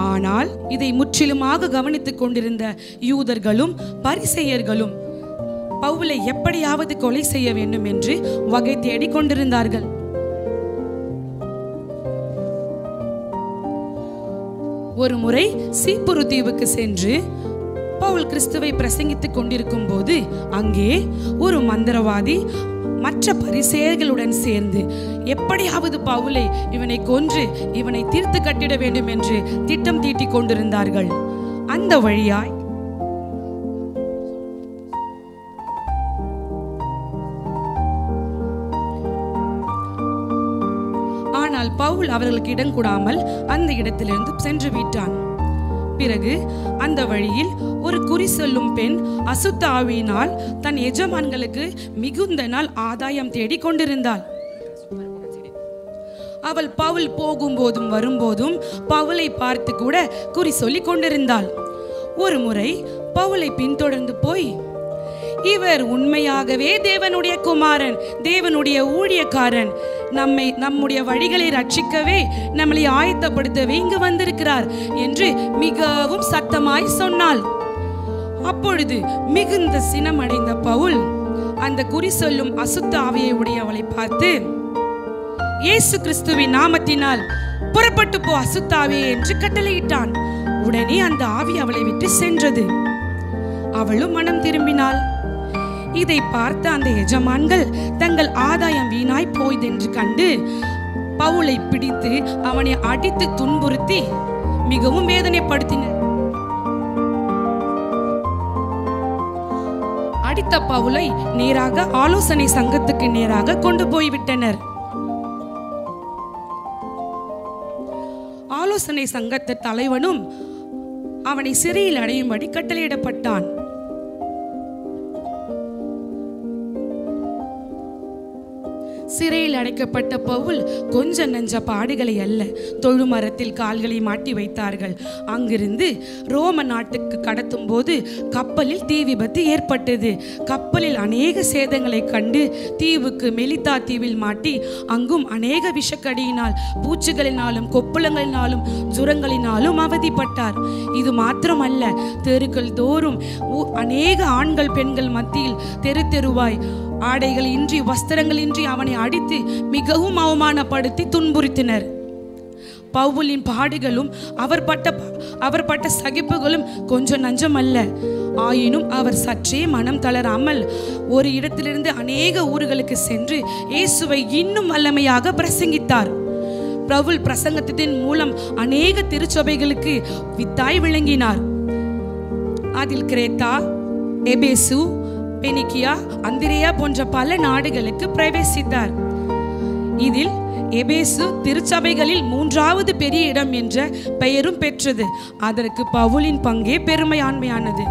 ஆனால் இதை முற்றிலுமாக கவனித்துக் கொண்டிருந்த யூதர்களும் பரிசேயர்களும் பவுலை எப்படியாவது கொலை செய்ய வேண்டும் என்று வகை தேடிக் கொண்டிருந்தார்கள். ஒரு முறை சீப்புரு தீவுக்கு சென்று பவுல் கிறிஸ்துவை பிரசங்கித்துக் கொண்டிருக்கும் போது அங்கே ஒரு மந்திரவாதி மற்ற பரிசேயர்களுடன் சேர்ந்து எப்படியாவது பவுலை இவனை கொன்று இவனை தீர்த்து கட்டிட வேண்டும் என்று திட்டம் தீட்டிக் கொண்டிருந்தார்கள். அந்த வழியாய் ஆனால் பவுல் அவர்களுக்கு இடம் கூடாமல் அந்த இடத்திலிருந்து சென்று விட்டான். பிறகு அந்த வழியில் ஒரு குறி சொல்லும் பெண் அசுத்த ஆவியினால் தன் எஜமான்களுக்கு மிகுந்த நாள் ஆதாயம் தேடி கொண்டிருந்தாள். அவள் பவுல் போகும்போதும் வரும்போதும் பவுலை பார்த்து கூட குறி சொல்லி கொண்டிருந்தாள். ஒரு முறை பவுலை பின்தொடர்ந்து போய், இவர் உண்மையாகவே தேவனுடைய குமாரன், தேவனுடைய ஊழியக்காரன், நம்முடைய வழிகளை ரட்சிக்கவே, நம்மளை ஆயத்தப்படுத்தவே இங்கு வந்திருக்கிறார் என்று மிகவும் சத்தமாய் சொன்னாள். அப்பொழுது மிகுந்த சினமடைந்த பவுல் அந்த குறி சொல்லும் அசுத்த ஆவியை உடையவளை பார்த்து, இயேசு கிறிஸ்துவின் நாமத்தினால் புறப்பட்டு போ அசுத்த ஆவியே என்று கட்டளையிட்டான். உடனே அந்த ஆவி அவளை விட்டு சென்றது. அவளும் மனம் திரும்பினாள். இதை பார்த்த அந்த எஜமான்கள் தங்கள் ஆதாயம் வீணாய் போய்தென்று கண்டு பவுலை பிடித்து அவனை அடித்து துன்புறுத்தி மிகவும் வேதனைப்படுத்தினர். அடித்த பவுலை நேராக ஆலோசனை சங்கத்துக்கு நேராக கொண்டு போய்விட்டனர். ஆலோசனை சங்கத்து தலைவனும் அவனை சிறையில் அடையும்படி கட்டளையிடப்பட்டான். சிறையில் அடைக்கப்பட்ட பவுல் கொஞ்ச நஞ்ச பாடுகளை அல்ல, தொழுமரத்தில் கால்களை மாட்டி வைத்தார்கள். அங்கிருந்து ரோம நாட்டுக்கு கடத்தும் போது கப்பலில் தீ விபத்து ஏற்பட்டது. கப்பலில் அநேக சேதங்களை கண்டு தீவுக்கு மெலிதா தீவில் மாட்டி அங்கும் அநேக விஷக்கடியினால், பூச்சிகளினாலும் கொப்புளங்களினாலும் ஜுரங்களினாலும் அவதிப்பட்டார். இது மாத்திரமல்ல, தெருக்கள் தோறும் அநேக ஆண்கள் பெண்கள் மத்தியில் தெரு தெருவாய் ஆடைகள் இன்றி வஸ்திரங்கள் இன்றி அவனை அடித்து மிகவும் அவமானப்படுத்தி துன்புறுத்தினர். பவுலின் பாடுகளும் அவர் பட்ட சகிப்புகளும் கொஞ்சம் நஞ்சம் அல்ல. ஆயினும் அவர் சற்றே மனம் தளராமல் ஒரு இடத்திலிருந்து அநேக ஊர்களுக்கு சென்று இயேசுவை இன்னும் வல்லமையாக பிரசங்கித்தார். பவுல் பிரசங்கத்தின் மூலம் அநேக திருச்சபைகளுக்கு வித்தாய் விளங்கினார். அதில் கிரேத்தா, எபேசு, பெனிக்கியா, அந்திரேயா போன்ற பல நாடுகளுக்கு பிரவேசித்தார். இதில் எபேசு திருச்சபைகளில் 3வது பெரிய இடம் என்ற பெயரும் பெற்றது. அதற்கு பவுலின் பங்கே பெருமையாண்மையானது.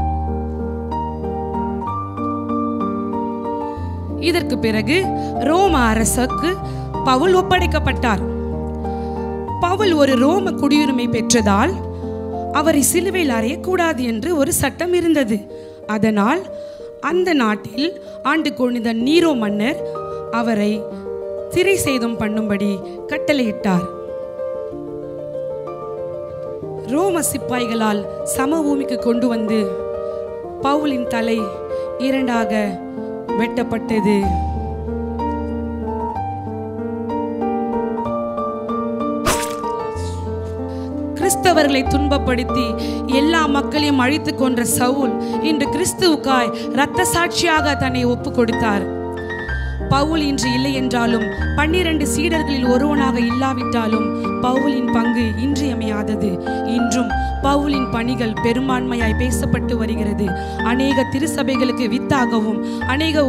இதற்கு பிறகு ரோம அரசுக்கு பவுல் ஒப்படைக்கப்பட்டார். பவுல் ஒரு ரோம குடியுரிமை பெற்றதால் அவரை சிலுவையில் அறையக்கூடாது என்று ஒரு சட்டம் இருந்தது. அதனால் அந்த நாட்டில் ஆண்டு கொண்ட நீரோ மன்னர் அவரை சிறை சேதம் பண்ணும்படி கட்டளையிட்டார். ரோம சிப்பாய்களால் சமபூமிக்கு கொண்டு வந்து பவுலின் தலை 2ஆக வெட்டப்பட்டது. கிறிஸ்தவர்களை துன்பப்படுத்தி எல்லா மக்களையும் அழித்து கொன்ற சவுல் இன்று கிறிஸ்துவுக்காய் இரத்த சாட்சியாக தன்னை ஒப்பு கொடுத்தார். பவுல் இன்று இல்லை என்றாலும் 12 சீடர்களில் ஒருவனாக இல்லாவிட்டாலும் பவுலின் பங்கு இன்றியமையாதது. இன்றும் பவுலின் பணிகள் பெரும்பான்மையாய் பேசப்பட்டு வருகிறது. அநேக திருச்சபைகளுக்கு வித்தாகவும் அநேக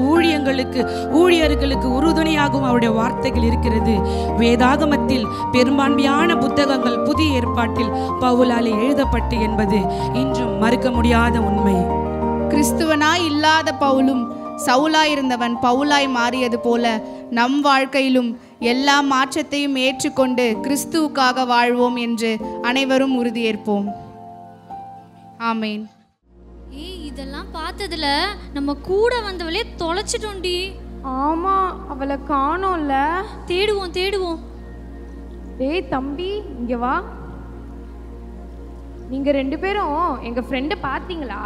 ஊழியர்களுக்கு உறுதுணையாகவும் அவருடைய வார்த்தைகள் இருக்கிறது. வேதாகமத்தில் பெரும்பான்மையான புத்தகங்கள் புதிய ஏற்பாட்டில் பவுலாலே எழுதப்பட்டு என்பது இன்றும் மறுக்க முடியாத உண்மை. கிறிஸ்துவனாய் இல்லாத பவுலும் சவுலாய் இருந்தவன் பவுலாய் மாறியது போல நம் வாழ்க்கையிலும் எல்லா மாற்றத்தையும் ஏற்றுக்கொண்டு கிறிஸ்துவுக்காக வாழ்வோம் என்று அனைவரும் உறுதியேற்போம். ஆமேன். இதெல்லாம் பார்த்ததுல நம்ம கூட வந்தவளே தொலைச்சிட்டோண்டி. ஆமா, அவளை காணோம்ல. தேடுவோம். டேய் தம்பி, இங்க வா. நீங்க 2 பேரும் எங்க ஃப்ரெண்டை பார்த்தீங்களா?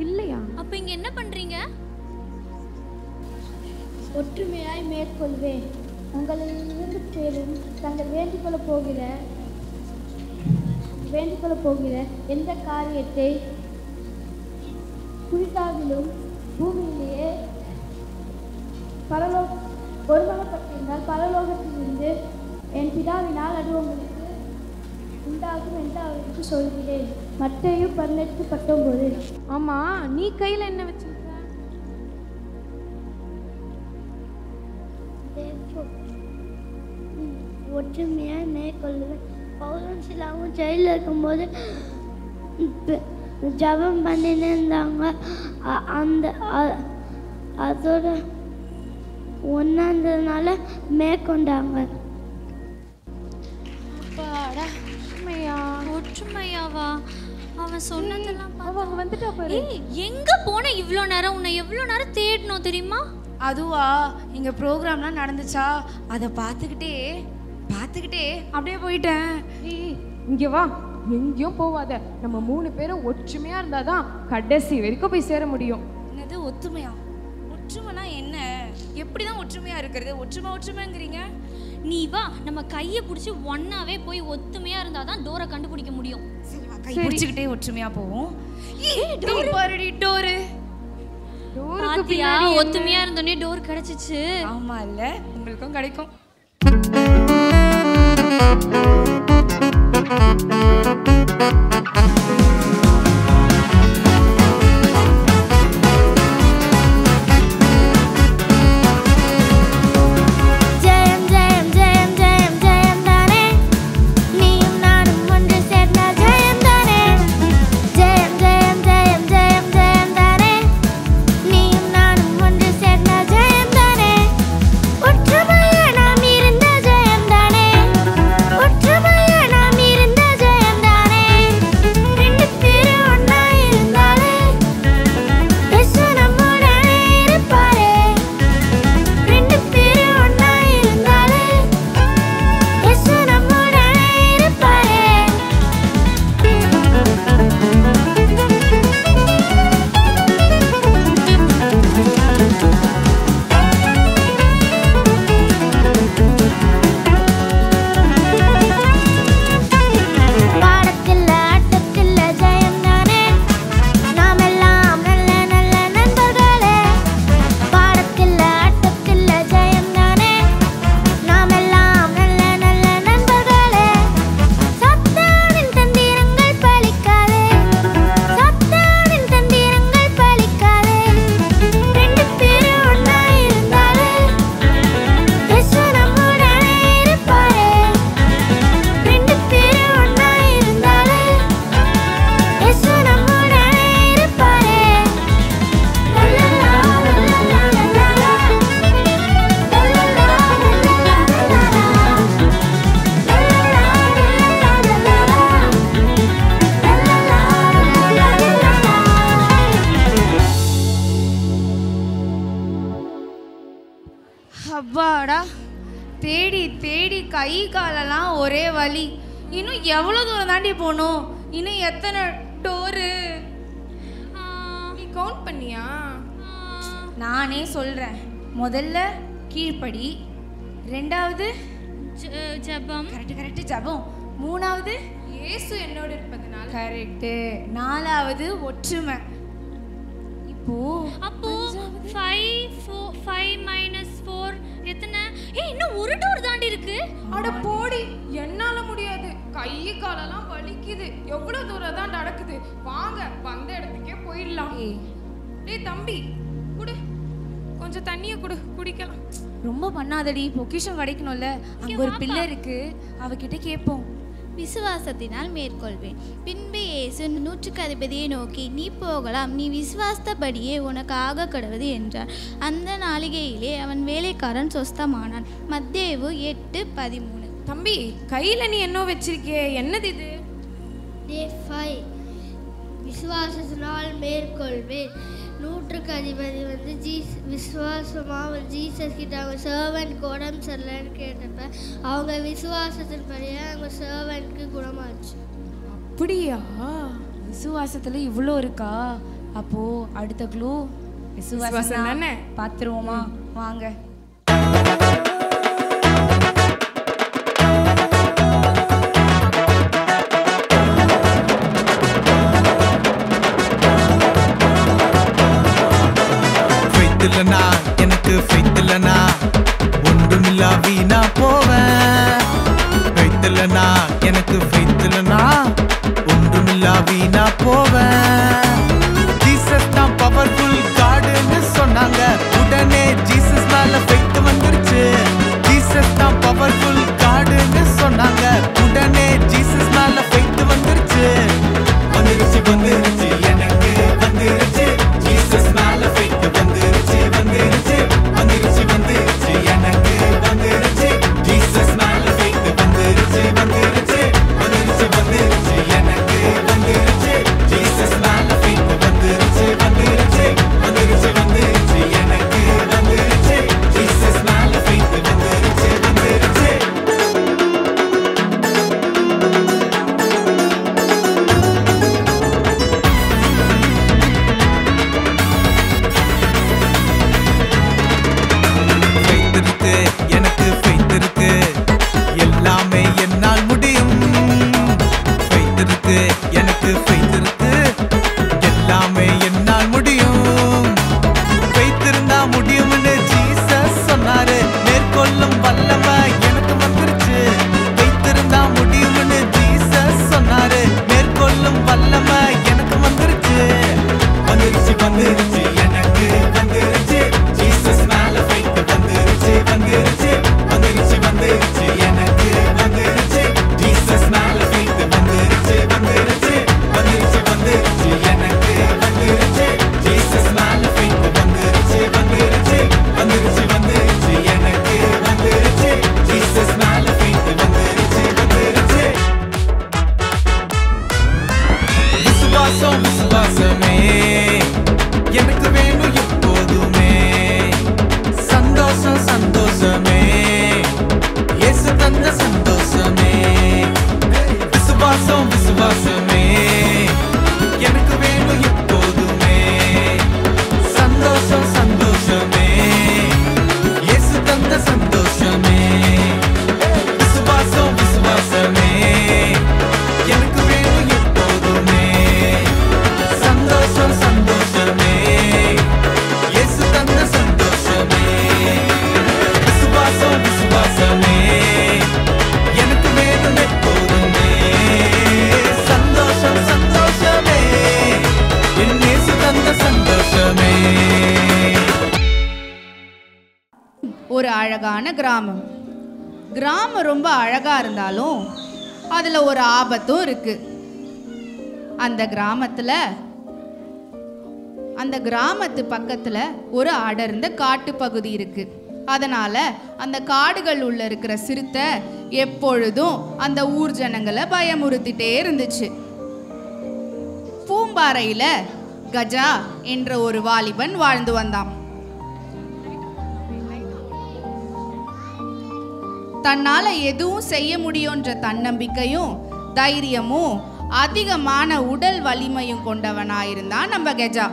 இல்லையா? அப்ப இங்க என்ன பண்றீங்க? ஒற்றுமையாய் மேற்கொள்வேன். உங்களில் 2 பேரும் தாங்கள் வேண்டிக்கொள்ள போகிற எந்த காரியத்தை குறித்தாகிலும் பூமியிலேயே ஒருமனப்பட்டிருந்தால் பரலோகத்திலிருந்து என் பிதாவினால் அது உங்களுக்கு உண்டாகும் என்று அவருக்கு சொல்கிறேன். மத்தேயு 18:19. ஆமா, நீ கையில என்ன வச்சிருக்க? ஒற்றுமையாய் மேற்கொள்வேன். பவுலும் சிலாவும் ஜெயிலில் இருக்கும்போது ஜபம் பண்ணின்னு இருந்தாங்க. அதோட ஒன்றாந்ததுனால மேற்கொண்டாங்க. ஒற்றுமையாவா? அவன் சொன்னதெல்லாம் அவங்க வந்துட்டா பாரு. எங்க போன இவ்ளோ நேரம்? உன்னை எவ்ளோ நேரம் தேடணும் தெரியுமா? அதுவா, இங்க ப்ரோக்ராம்லாம் நடந்துச்சா, அதை பார்த்துக்கிட்டே அப்படியே போயிட்டேன். இங்க வா, எங்கேயும் போவாத. நம்ம 3 பேரும் ஒற்றுமையா இருந்தாதான் கடைசி வரைக்கும் போய் சேர முடியும். என்னது ஒத்துமையா? ஒற்றுமைனா என்ன? எப்படிதான் ஒற்றுமையா இருக்கிறது? ஒற்றுமைங்கிறீங்க? நீ வா, நம்ம கையை பிடிச்சி ஒன்னாவே போய் ஒத்துமையா இருந்தாதான் டோரை கண்டுபிடிக்க முடியும். கை பிடிச்சிக்கிட்டே ஒற்றுமையா போவோம். பாத்தியா, ஒத்துமையா இருந்தோடனே டோர் கிடைச்சிச்சு. ஆமா இல்ல, உங்களுக்கும் கிடைக்கும். அப்பாடா, தேடி தேடி கை காலெல்லாம் ஒரே வலி. இன்னும் எவ்வளோ தூரம் தாண்டி போகணும்? இன்னும் எத்தனை டோரு? நீ கவுண்ட் பண்ணியா? நானே சொல்றேன். முதல்ல கீழ்ப்படி, ரெண்டாவது ஜெபம். கரெக்ட் ஜெபம். மூணாவது இயேசு என்னோட இருப்பதனால. கரெக்ட். நாலாவது ஒற்றுமை. அப்போ 5 - 4 எத்தனை? இன்னும் ஒரு டோர் தாண்டி இருக்கு. அட போடி, என்னால முடியாது. கை காலெல்லாம் வலிக்குது. எவ்வளவு தூரம் தான் நடக்குது? வாங்க, வந்த இடத்துக்கே போயிடலாம். டேய் தம்பி, குடு, கொஞ்சம் தண்ணிய குடு, குடிக்கலாம். ரொம்ப பண்ணாதடி, பொக்கிஷம் கிடைக்கணும்ல. அங்க ஒரு பிள்ளை இருக்கு, அவகிட்ட கேட்போம். விசுவாசத்தினால் மேற்கொள்வேன். பின்பு இயேசு நூற்றுக்கு அதிபதியை நோக்கி, நீ போகலாம், நீ விசுவாசத்தபடியே உனக்கு ஆக கடவுது என்றார். அந்த நாளிகையிலே அவன் வேலைக்காரன் சொஸ்தமானான். மத்தேயு 8:13. தம்பி, கையில நீ என்ன வச்சிருக்கே? என்னது இது? Day 5 விசுவாசத்தினால் மேற்கொள்வேன். நூற்றுக்கு அதிபதி வந்து விசுவாசமாக ஜீசஸ் கிட்ட அவங்க சர்வன்ட்க்கு உடம்பு சரியில்லைன்னு கேட்டப்ப அவங்க விசுவாசத்தின்படியே அவங்க சர்வன்ட்க்கு குணமாச்சு. அப்படியா? விசுவாசத்துல இவ்வளோ இருக்கா? அப்போ அடுத்த க்ளூ விசுவாசம் தானே? பார்த்துருவோமா? வாங்க. இல்லனா எனக்கு ஃபெய்த் இல்லனா ஒன்றுமில்லா வீணா போவேன். ஃபெய்த் இல்லனா எனக்கு ஃபெய்த் இல்லனா ஒன்றுமில்லா வீணா போவேன். ஜீசஸ் தான் பவர்ஃபுல் காடுன்னு சொன்னாங்க. உடனே ஜீசஸ் மேல ஃபெய்த் வந்துருச்சு. ஜீசஸ் தான் பவர்ஃபுல் காடுன்னு சொன்னாங்க. உடனே சந்தோஷமே எனக்கு வேணும் எப்போதுமே சந்தோஷம் சந்தோஷமே என் இயேசு தந்த சந்தோஷமே. ஒரு அழகான கிராமம். கிராமம் ரொம்ப அழகா இருந்தாலும் அதுல ஒரு ஆபத்தும் இருக்கு. அந்த கிராமத்து பக்கத்துல ஒரு அடர்ந்த காட்டு பகுதி இருக்கு. அதனால அந்த காடுகள் உள்ள இருக்கிற சிறுத்தை எப்பொழுதும் அந்த ஊர் ஜனங்களை பயமுறுத்திட்டே இருந்துச்சு. பூம்பாறையில கஜா என்ற ஒரு வாலிபன் வாழ்ந்து வந்தான். தன்னால எதுவும் செய்ய முடியும்ன்ற தன்னம்பிக்கையும் தைரியமும் அதிகமான உடல் வலிமையும் கொண்டவனாயிருந்தான் நம்ம கஜா.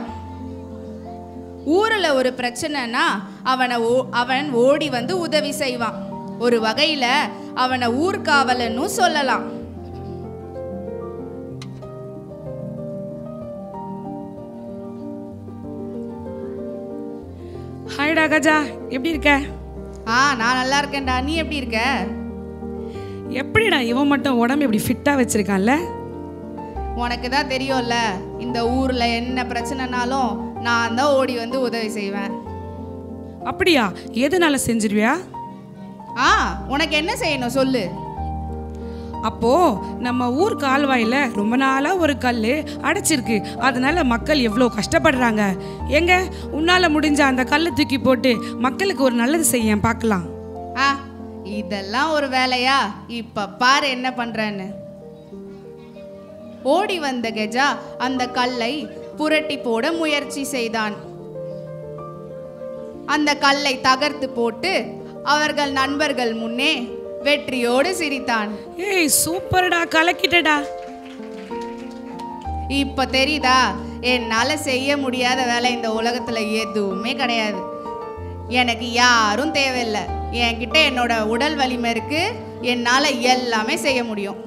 ஊரில் ஒரு பிரச்சனைனா அவன் ஓடி வந்து உதவி செய்வான். ஒரு வகையில அவனை ஊர்காவலன்னு சொல்லலாம். ஹாய்டா கஜா, எப்படி இருக்க? நான் நல்லா இருக்கேன்டா. நீ எப்படி இருக்க? எப்படிடா இவன் மட்டும் உடம்பு இப்படி ஃபிட்டா வச்சிருக்கான்ல? உனக்கு தான் தெரியும்ல, இந்த ஊர்ல என்ன பிரச்சனைனாலும் நான் தான் ஓடி வந்து உதவி செய்வேன். அப்படியா? எதனால செஞ்சிருவியா? உனக்கு என்ன செய்யணும் சொல்லு. அப்போ நம்ம ஊர் கால்வாயில ரொம்ப நாளா ஒரு கல் அடைச்சிருக்கு. அதனால மக்கள் எவ்வளோ கஷ்டப்படுறாங்க. எங்க உன்னால முடிஞ்ச அந்த கல்லை தூக்கி போட்டு மக்களுக்கு ஒரு நல்லது செய்ய பார்க்கலாம். இதெல்லாம் ஒரு வேலையா? இப்ப பாரு என்ன பண்றேன்னு. ஓடி வந்த கெஜா அந்த கல்லை புரட்டி போட முயற்சி செய்தான். அந்த கல்லை தகர்த்து போட்டு அவர்கள் நண்பர்கள் முன்னே வெற்றியோடு சிரித்தான். ஏய் சூப்பர்டா, கலக்கிட்டடா. இப்ப தெரியுதா, என்னால செய்ய முடியாத வேலை இந்த உலகத்துல எதுவுமே கிடையாது. எனக்கு யாரும் தேவையில்லை. என்கிட்ட என்னோட உடல் வலிமை இருக்கு. என்னால எல்லாமே செய்ய முடியும்.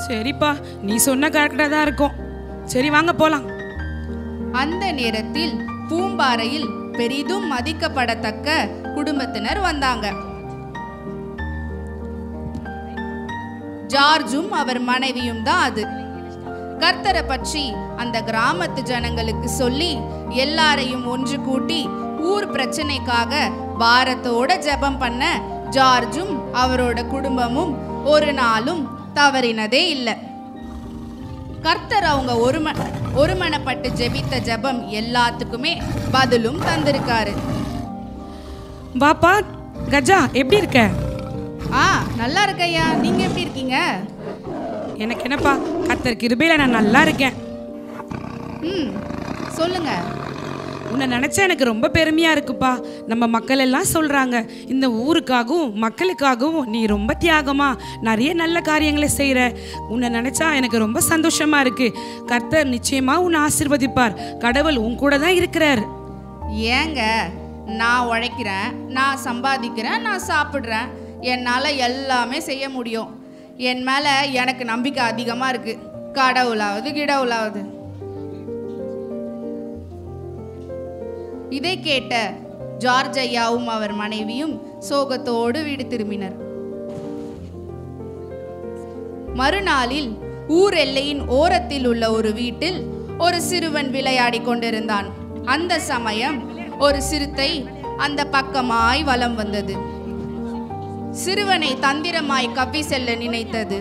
சரிப்பா, நீ சொன்ன கரெக்டா தான் இருக்கும். சரி வாங்க போலாம். அந்த நேரத்தில் பூம்பாறையில் பெரிதும் மதிக்கப்படத்தக்க குடும்பத்தினர் வந்தாங்க. ஜார்ஜும் அவர் மனைவியும் தான் அது. கர்த்தரை பற்றி அந்த கிராமத்து ஜனங்களுக்கு சொல்லி எல்லாரையும் ஒன்று கூட்டி ஊர் பிரச்சனைக்காக பாரத்தோட ஜெபம் பண்ண ஜார்ஜும் அவரோட குடும்பமும் ஒரு நாளும் தவறினதே இல்லை. கர்த்தர் அவங்க ஒருமனப்பட்டு ஜெபித்த ஜெபம் எல்லாத்துக்குமே பதிலும் தந்திருக்காரு. பாப்பா கஜா, எப்படி இருக்க? நல்லா இருக்கையா. நீங்க எப்படி இருக்கீங்க? எனக்கு என்னப்பா, கர்த்தர் கிருபையில நான் நல்லா இருக்கேன். சொல்லுங்க. உன்னை நினைச்சா எனக்கு ரொம்ப பெருமையா இருக்குப்பா. நம்ம மக்கள் எல்லாம் சொல்றாங்க, இந்த ஊருக்காகவும் மக்களுக்காகவும் நீ ரொம்ப தியாகமா நிறைய நல்ல காரியங்களை செய்யற. உன்னை நினைச்சா எனக்கு ரொம்ப சந்தோஷமா இருக்கு. கர்த்தர் நிச்சயமா உன்னை ஆசீர்வதிப்பார். கடவுள் உன் கூட தான் இருக்கிறார். ஏங்க, நான் உழைக்கிறேன், நான் சம்பாதிக்கிறேன், நான் சாப்பிட்றேன். என்னால் எல்லாமே செய்ய முடியும். என் மேலே எனக்கு நம்பிக்கை அதிகமாக இருக்கு. கடவுளாவது கிடவுளாவது. இதை கேட்ட ஜார்ஜ் ஐயாவும் அவர் மனைவியும் சோகத்தோடு வீடு திரும்பினர். மறுநாளில் ஊர் எல்லையின் ஓரத்தில் உள்ள ஒரு வீட்டில் ஒரு சிறுவன் விளையாடி கொண்டிருந்தான். அந்த சமயம் ஒரு சிறுத்தை அந்த பக்கமாய் வலம் வந்தது. சிறுவனை தந்திரமாய் கவ்வி செல்ல நினைத்தது.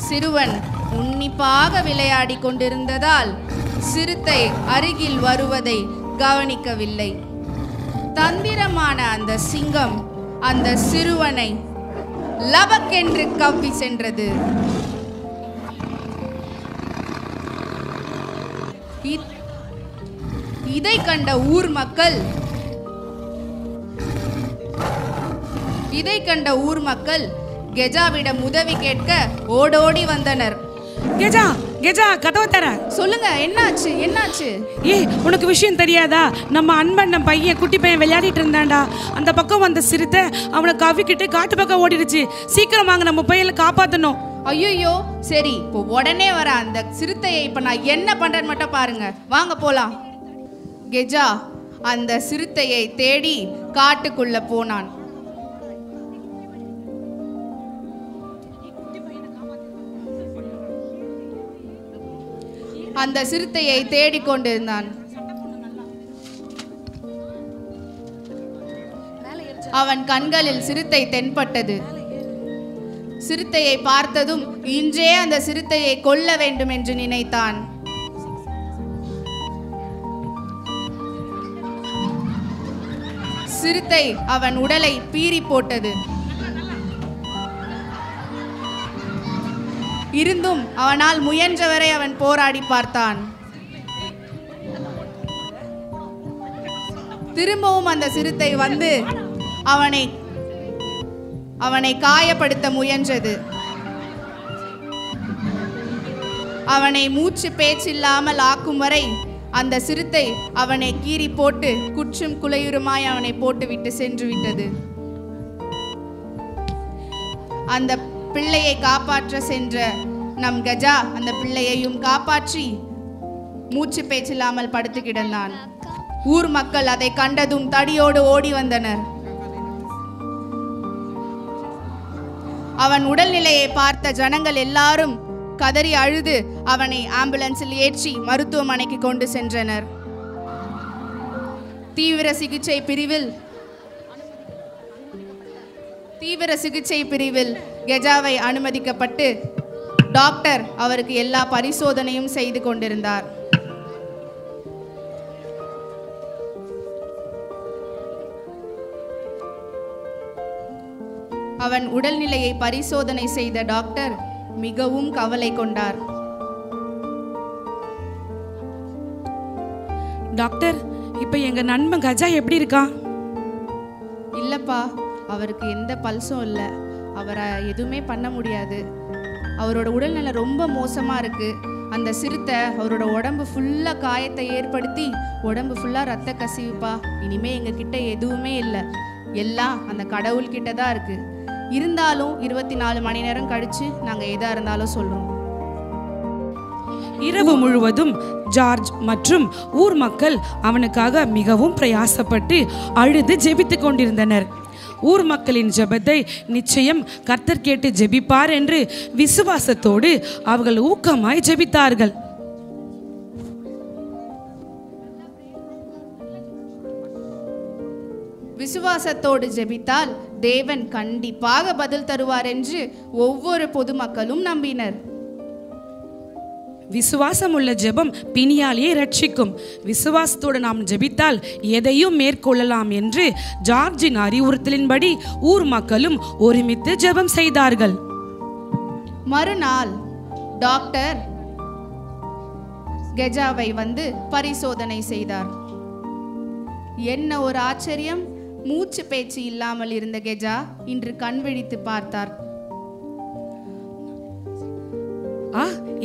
சிறுவன் உன்னிப்பாக விளையாடி கொண்டிருந்ததால் சிறுத்தை அருகில் வருவதை கவனிக்கவில்லை. தந்திரமான அந்த சிங்கம் அந்த சிறுவனை லபக்கென்று கவ்வி சென்றது. இதை கண்ட ஊர் மக்கள் கெஜாவிடம் உதவி கேட்க ஓடோடி வந்தனர். கெஜா, கெஜா, கதவை தர. சொல்லுங்க, என்னாச்சு என்னாச்சு? உனக்கு விஷயம் தெரியாதா? நம்ம அன்பண்ணன் பையன், குட்டி பையன் விளையாடிட்டு இருந்தான்டா. அந்த பக்கம் வந்த சிறுத்தை அவனை கவ்விக்கிட்டு காட்டு பக்கம் ஓடிடுச்சு. சீக்கிரம் வாங்க, நம்ம பையனை காப்பாத்தணும். ஐயோ, சரி, இப்போ உடனே வர. அந்த சிறுத்தையை இப்ப நான் என்ன பண்றேன்னு மட்டும் பாருங்க. வாங்க போலாம். கெஜா அந்த சிறுத்தையை தேடி காட்டுக்குள்ள போனான். அந்த சிறுத்தையை தேடிக்கொண்டிருந்தான். அவன் கண்களில் சிறுத்தை தென்பட்டது. சிறுத்தையை பார்த்ததும் இன்றே அந்த சிறுத்தையை கொல்ல வேண்டும் என்று நினைத்தான். சிறுத்தை அவன் உடலை பீறி போட்டது. இருந்தும் அவனால் முயன்றவரை அவன் போராடி பார்த்தான். திரும்பவும் அந்த சிறுத்தை வந்து அவனை காயப்படுத்த முயன்றது. அவனை மூச்சு பேச்சில்லாமல் ஆக்கும் வரை அந்த சிறுத்தை அவனை கீறி போட்டு குற்றும் குலையுருமாய் அவனை போட்டுவிட்டு சென்று விட்டது. அந்த பிள்ளையை காப்பாற்ற சென்ற நம் கஜா அந்த பிள்ளையையும் காப்பாற்றி மூச்சு பேச்சில்லாமல் படுத்து கிடந்தான். ஊர் மக்கள் அதை கண்டதும் தடியோடு ஓடி வந்தனர். அவன் உடல்நிலையை பார்த்த ஜனங்கள் எல்லாரும் கதறி அழுது அவனை ஆம்புலன்ஸில் ஏற்றி மருத்துவமனைக்கு கொண்டு சென்றனர். தீவிர சிகிச்சை பிரிவில் கெஜாவை அனுமதிக்கப்பட்டு டாக்டர் அவருக்கு எல்லா பரிசோதனையும் செய்து கொண்டிருந்தார். அவன் உடல்நிலையை பரிசோதனை செய்த டாக்டர் மிகவும் கவலை கொண்டார். டாக்டர், இப்ப எங்க நண்பன் கஜா எப்படி இருக்கான்? இல்லப்பா, அவருக்கு எந்த பல்ஸும் இல்லை. அவரை எதுவுமே பண்ண முடியாது. அவரோட உடல்நிலை ரொம்ப மோசமா இருக்கு. அந்த சிறுத்தை அவரோட உடம்பு ஃபுல்லா காயத்தை ஏற்படுத்தி உடம்பு ஃபுல்லா ரத்த கசிவுப்பா. இனிமே எங்க கிட்ட எதுவுமே இல்லை, எல்லாம் அந்த கடவுள் கிட்ட தான் இருக்கு. இருந்தாலும் 24 மணி நேரம் கழிச்சு நாங்க எதா இருந்தாலும் சொல்றோம். இரவு முழுவதும் ஜார்ஜ் மற்றும் ஊர் மக்கள் அவனுக்காக மிகவும் பிரயாசப்பட்டு அழுது ஜெபித்துக் கொண்டிருந்தனர். ஊர் மக்களின் ஜெபத்தை நிச்சயம் கர்த்தர் கேட்டு ஜெபிப்பார் என்று விசுவாசத்தோடு அவர்கள் ஊக்கமாய் ஜெபித்தார்கள். விசுவாசத்தோடு ஜெபித்தால் தேவன் கண்டிப்பாக பதில் தருவார் என்று ஒவ்வொரு பொதுமக்களும் நம்பினர். விசுவாசம் உள்ள ஜெபம் பிணியாளியை ரட்சிக்கும். விசுவாசத்தோடு நாம் ஜெபித்தால் எதையும் மேற்கொள்ளலாம் என்று ஜார்ஜின் அறிவுறுத்தலின்படி ஊர் மக்களும் ஒருமித்து ஜெபம் செய்தார்கள். மறுநாள் டாக்டர் கெஜாவை வந்து பரிசோதனை செய்தார். என்ன ஒரு ஆச்சரியம்! மூச்சு பேச்சு இல்லாமல் இருந்த கெஜா இன்று கண் விழித்து பார்த்தார்.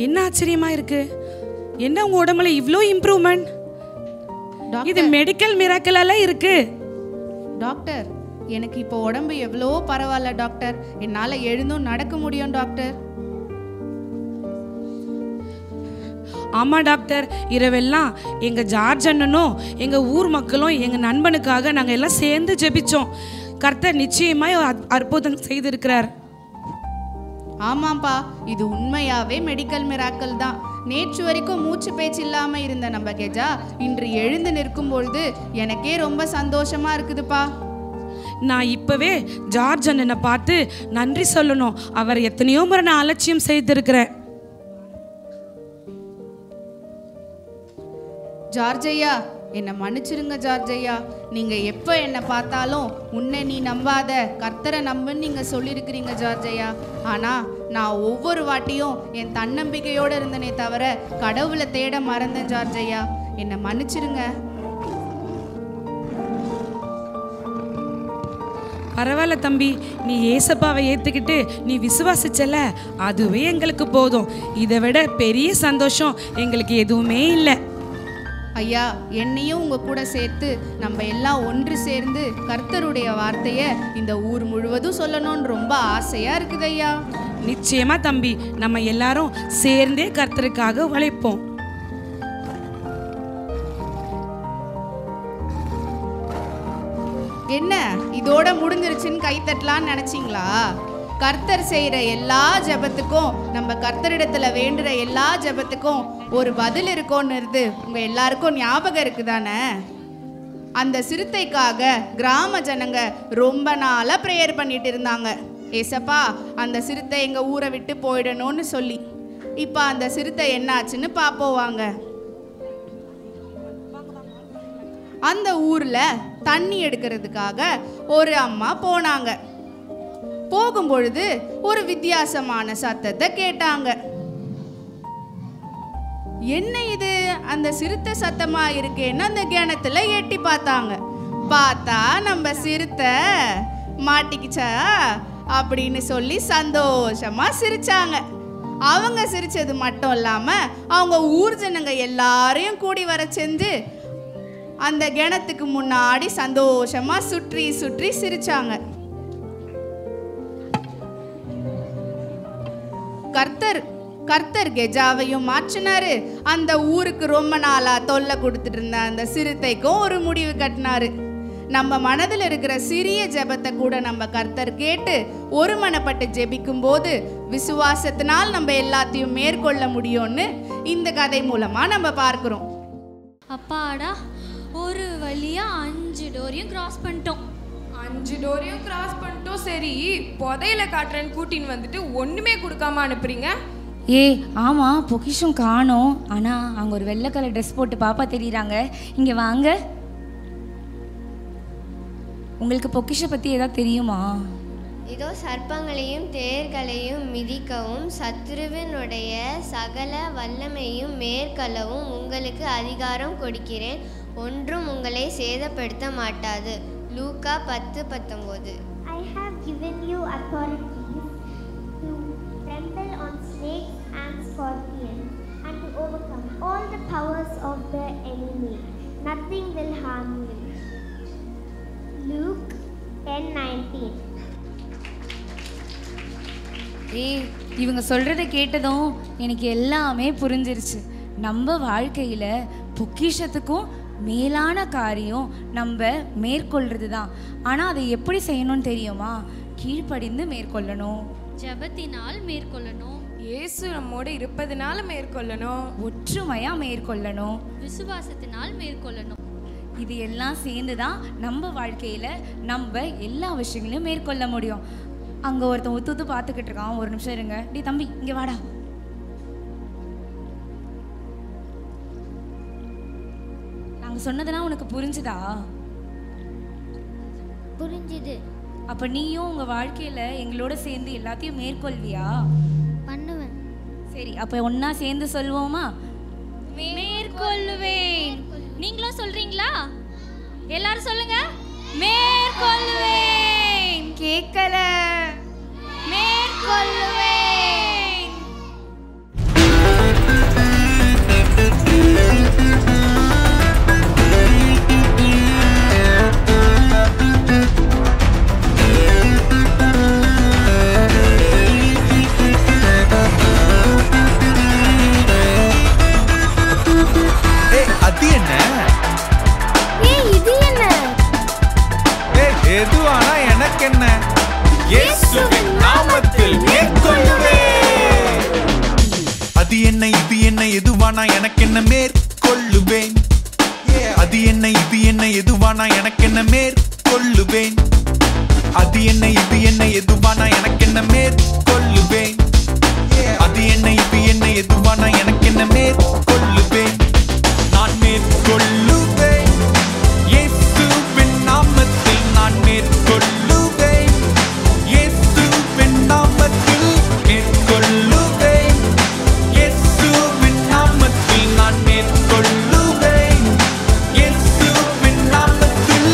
என்ன ஆச்சரியமா இருக்கு! என்ன உங்க உடம்புல இவ்ளோ இம்ப்ரூவ்மெண்ட்! இது மெடிக்கல் மிராக்கிளால இருக்கு. டாக்டர், எனக்கு இப்போ உடம்பு எவ்வளோ பரவாயில்ல டாக்டர். என்னால எழுந்தும் நடக்க முடியும் டாக்டர். ஆமா டாக்டர், இரவெல்லாம் எங்க ஜார்ஜ் அண்ணனும் எங்க ஊர் மக்களும் எங்க நண்பனுக்காக நாங்க எல்லாம் சேர்ந்து ஜெபிச்சோம். கர்த்தர் நிச்சயமாய் அற்புதம் செய்திருக்கிறார். ஆமாப்பா, இது உண்மையாவே மெடிக்கல் மிராக்கல் தான். நேற்று வரைக்கும் மூச்சு பேச்சு இல்லாம இருந்த நம்ம கெஜா இன்று எழுந்து நிற்கும் பொழுது எனக்கே ரொம்ப சந்தோஷமா இருக்குதுப்பா. நான் இப்பவே ஜார்ஜ் அண்ணனை பார்த்து நன்றி சொல்லணும். அவர் எத்தனையோ முறை நான் அலட்சியம் செய்திருக்கிறேன். ஜார்ஜையா, என்னை மன்னிச்சிருங்க ஜார்ஜையா. நீங்க எப்போ என்னை பார்த்தாலும் உன்னை நீ நம்பாத, கர்த்தரை நம்புன்னு நீங்க சொல்லியிருக்கிறீங்க ஜார்ஜையா. ஆனா நான் ஒவ்வொரு வாட்டியும் என் தன்னம்பிக்கையோடு இருந்தனே தவிர கடவுளை தேட மறந்தேன் ஜார்ஜையா. என்னை மன்னிச்சிருங்க. பரவாயில்ல தம்பி, நீ ஏசப்பாவை ஏத்துக்கிட்டு நீ விசுவாசிச்சல, அதுவே எங்களுக்கு போதும். இதை விட பெரிய சந்தோஷம் எங்களுக்கு எதுவுமே இல்லை. ஐயா, என்னையும் உங்க கூட சேர்த்து நம்ம எல்லாம் ஒன்று சேர்ந்து கர்த்தருடைய வார்த்தையை இந்த ஊர் முழுவதும் சொல்லணும்னு ரொம்ப ஆசையா இருக்குது ஐயா. நிச்சயமா தம்பி, நம்ம எல்லாரும் சேர்ந்தே கர்த்தருக்காக உழைப்போம். என்ன இதோட முடிஞ்சிருச்சுன்னு கைத்தட்டலான்னு நினைச்சிங்களா? கர்த்தர் செய்கிற எல்லா ஜெபத்துக்கும், நம்ம கர்த்தரிடத்துல வேண்டுற எல்லா ஜெபத்துக்கும் ஒரு பதில் இருக்கோன்னு உங்க எல்லாருக்கும் ஞாபகம் இருக்குதானே? அந்த சிறுத்தைக்காக கிராம ஜனங்க ரொம்ப நாளா ப்ரேயர் பண்ணிட்டு இருந்தாங்க. ஏசப்பா, அந்த சிறுத்தை எங்க ஊரை விட்டு போயிடணும்னு சொல்லி. இப்ப அந்த சிறுத்தை என்னாச்சுன்னு பாப்போம் வாங்க. அந்த ஊர்ல தண்ணி எடுக்கிறதுக்காக ஒரு அம்மா போனாங்க. போகும்பொழுது ஒரு வித்தியாசமான சத்தத்தை கேட்டாங்க. என்ன இது, அந்த சிறுத்தை சத்தமா இருக்கேன்னு அந்த கிணத்துல எட்டி பார்த்தாங்க. பார்த்தா நம்ம சிறுத்தை மாட்டிக்கிச்சா அப்படின்னு சொல்லி சந்தோஷமா சிரிச்சாங்க. அவங்க சிரிச்சது மட்டும் இல்லாம அவங்க ஊர் ஜனங்க எல்லாரையும் கூடி வர செஞ்சு அந்த கிணத்துக்கு முன்னாடி சந்தோஷமா சுற்றி சுற்றி சிரிச்சாங்க. கர்த்தர் கெஜாவையும் மாற்றினாரு. அந்த ஊருக்கு ரொம்ப நாளா தொல்லை கொடுத்துட்டு இருந்த அந்த சிறுத்தைக்கும் ஒரு முடிவு கட்டினாரு. நம்ம மனதில் இருக்கிற சிறிய ஜெபத்தை கூட நம்ம கர்த்தர் கேட்டு ஒரு மனப்பட்டு ஜெபிக்கும் போது விசுவாசத்தினால் நம்ம எல்லாத்தையும் மேற்கொள்ள முடியும்னு இந்த கதை மூலமா நம்ம பார்க்கிறோம். அப்பாடா, ஒரு வழியா 5 டோரையும் கிராஸ் பண்ணிட்டோம். 5 டோரையும் கிராஸ் பண்ணிட்டோம். சரி, புதையில காட்டுறேன்னு கூட்டின்னு வந்துட்டு ஒண்ணுமே கொடுக்காம அனுப்புறீங்க? ஆமாம், பொக்கிஷம் காணோம். ஆனால் அங்கே ஒரு வெள்ளை கலர் ட்ரெஸ் போட்டு பாப்பா தெரியுறாங்க. இங்கே வாங்க. உங்களுக்கு பொக்கிஷ பற்றி ஏதாவது தெரியுமா? இதோ சர்ப்பங்களையும் தேர்களையும் மிதிக்கவும் சத்துருவினுடைய சகல வல்லமையும் மேற்கொள்ளவும் உங்களுக்கு அதிகாரம் கொடுக்கிறேன். ஒன்றும் உங்களை சேதப்படுத்த மாட்டாது. லூக்கா 10:19. I have given you authority to trample on snakes and scorpions and to overcome all the powers of the enemy. Nothing will harm you. Luke 10:19. இவங்க சொல்கிறத கேட்டதும் எனக்கு எல்லாமே புரிஞ்சிருச்சு. நம்ம வாழ்க்கையில் பொக்கிஷத்துக்கும் மேலான காரியம் நம்ம மேற்கொள்கிறது தான். ஆனால் அதை எப்படி செய்யணும்னு தெரியுமா? கீழ்ப்படிந்து மேற்கொள்ளணும், ஜெபத்தினால் மேற்கொள்ளணும், இயேசு நம்மோடு இருப்பதனால மேற்கொள்ளணும், ஒற்றுமையாக மேற்கொள்ளணும், விசுவாசத்தினால் மேற்கொள்ளணும். இது எல்லாம் சேர்ந்து தான் நம்ம வாழ்க்கையில் நம்ம எல்லா விஷயங்களையும் மேற்கொள்ள முடியும். அங்கே ஒருத்தன் ஒத்து பார்த்துக்கிட்டு இருக்கான். ஒரு நிமிஷம் இருங்க. டே தம்பி, இங்கே வாடா. நாங்கள் சொன்னதெல்லாம் உனக்கு புரிஞ்சுதா? புரிஞ்சுது. அப்போ நீயும் உங்கள் வாழ்க்கையில் எங்களோட சேர்ந்து எல்லாத்தையும் மேற்கொள்வியா? பண்ணுவேன். சரி, அப்போ ஒன்றா சேர்ந்து சொல்லுவோமா? மேற்கொள்வேன். நீங்களும் சொல்றீங்களா? எல்லாரும் சொல்லுங்க. மேற்கொள்வேன். கேட்கல. மேற்கொள்வேன். அது என்ன? இது என்ன? எதுவானா எனக்கு என்ன? இயேசுவின் நாமத்தில் மேற்கொள்ளுவேன். அது என்ன, இது என்ன, எதுவானா எனக்கு என்ன? மேற்கொள்ளுவேன். அது என்ன, இது என்ன, எதுவானா எனக்கு என்ன? மேற்கொள்ளுவேன். அது என்ன, இது என்ன, எதுவானா எனக்கு என்ன? மேற்கொள்ளுவேன். அது என்ன, இது என்ன, எதுவானா எனக்கு என்ன? மேற்கொள்ளுவேன். நான் மேற்கொள்ளுவேன். இயேசுவின் நாமத்தில் நான் மேற்கொள்ளுவேன். இயேசுவின் நாமத்தில் மேற்கொள்ளுவேன். இயேசுவின் நாமத்தில் நான் மேற்கொள்ளுவேன். இயேசுவின் நாமத்தில்.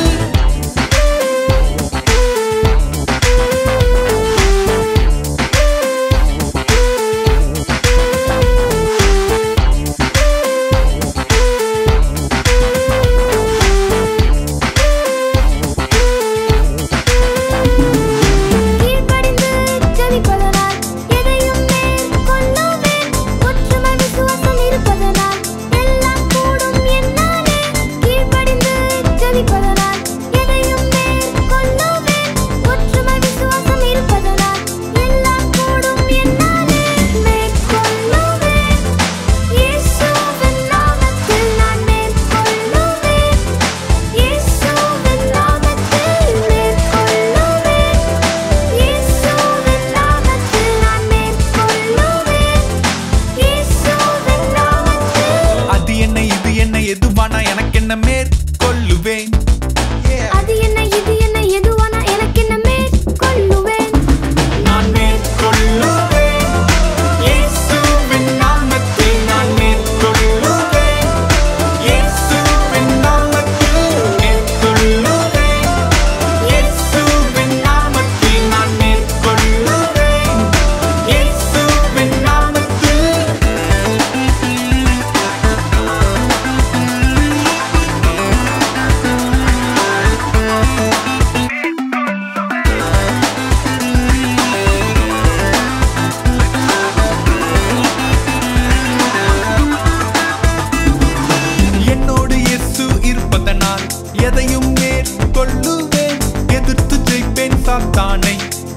சாத்தானை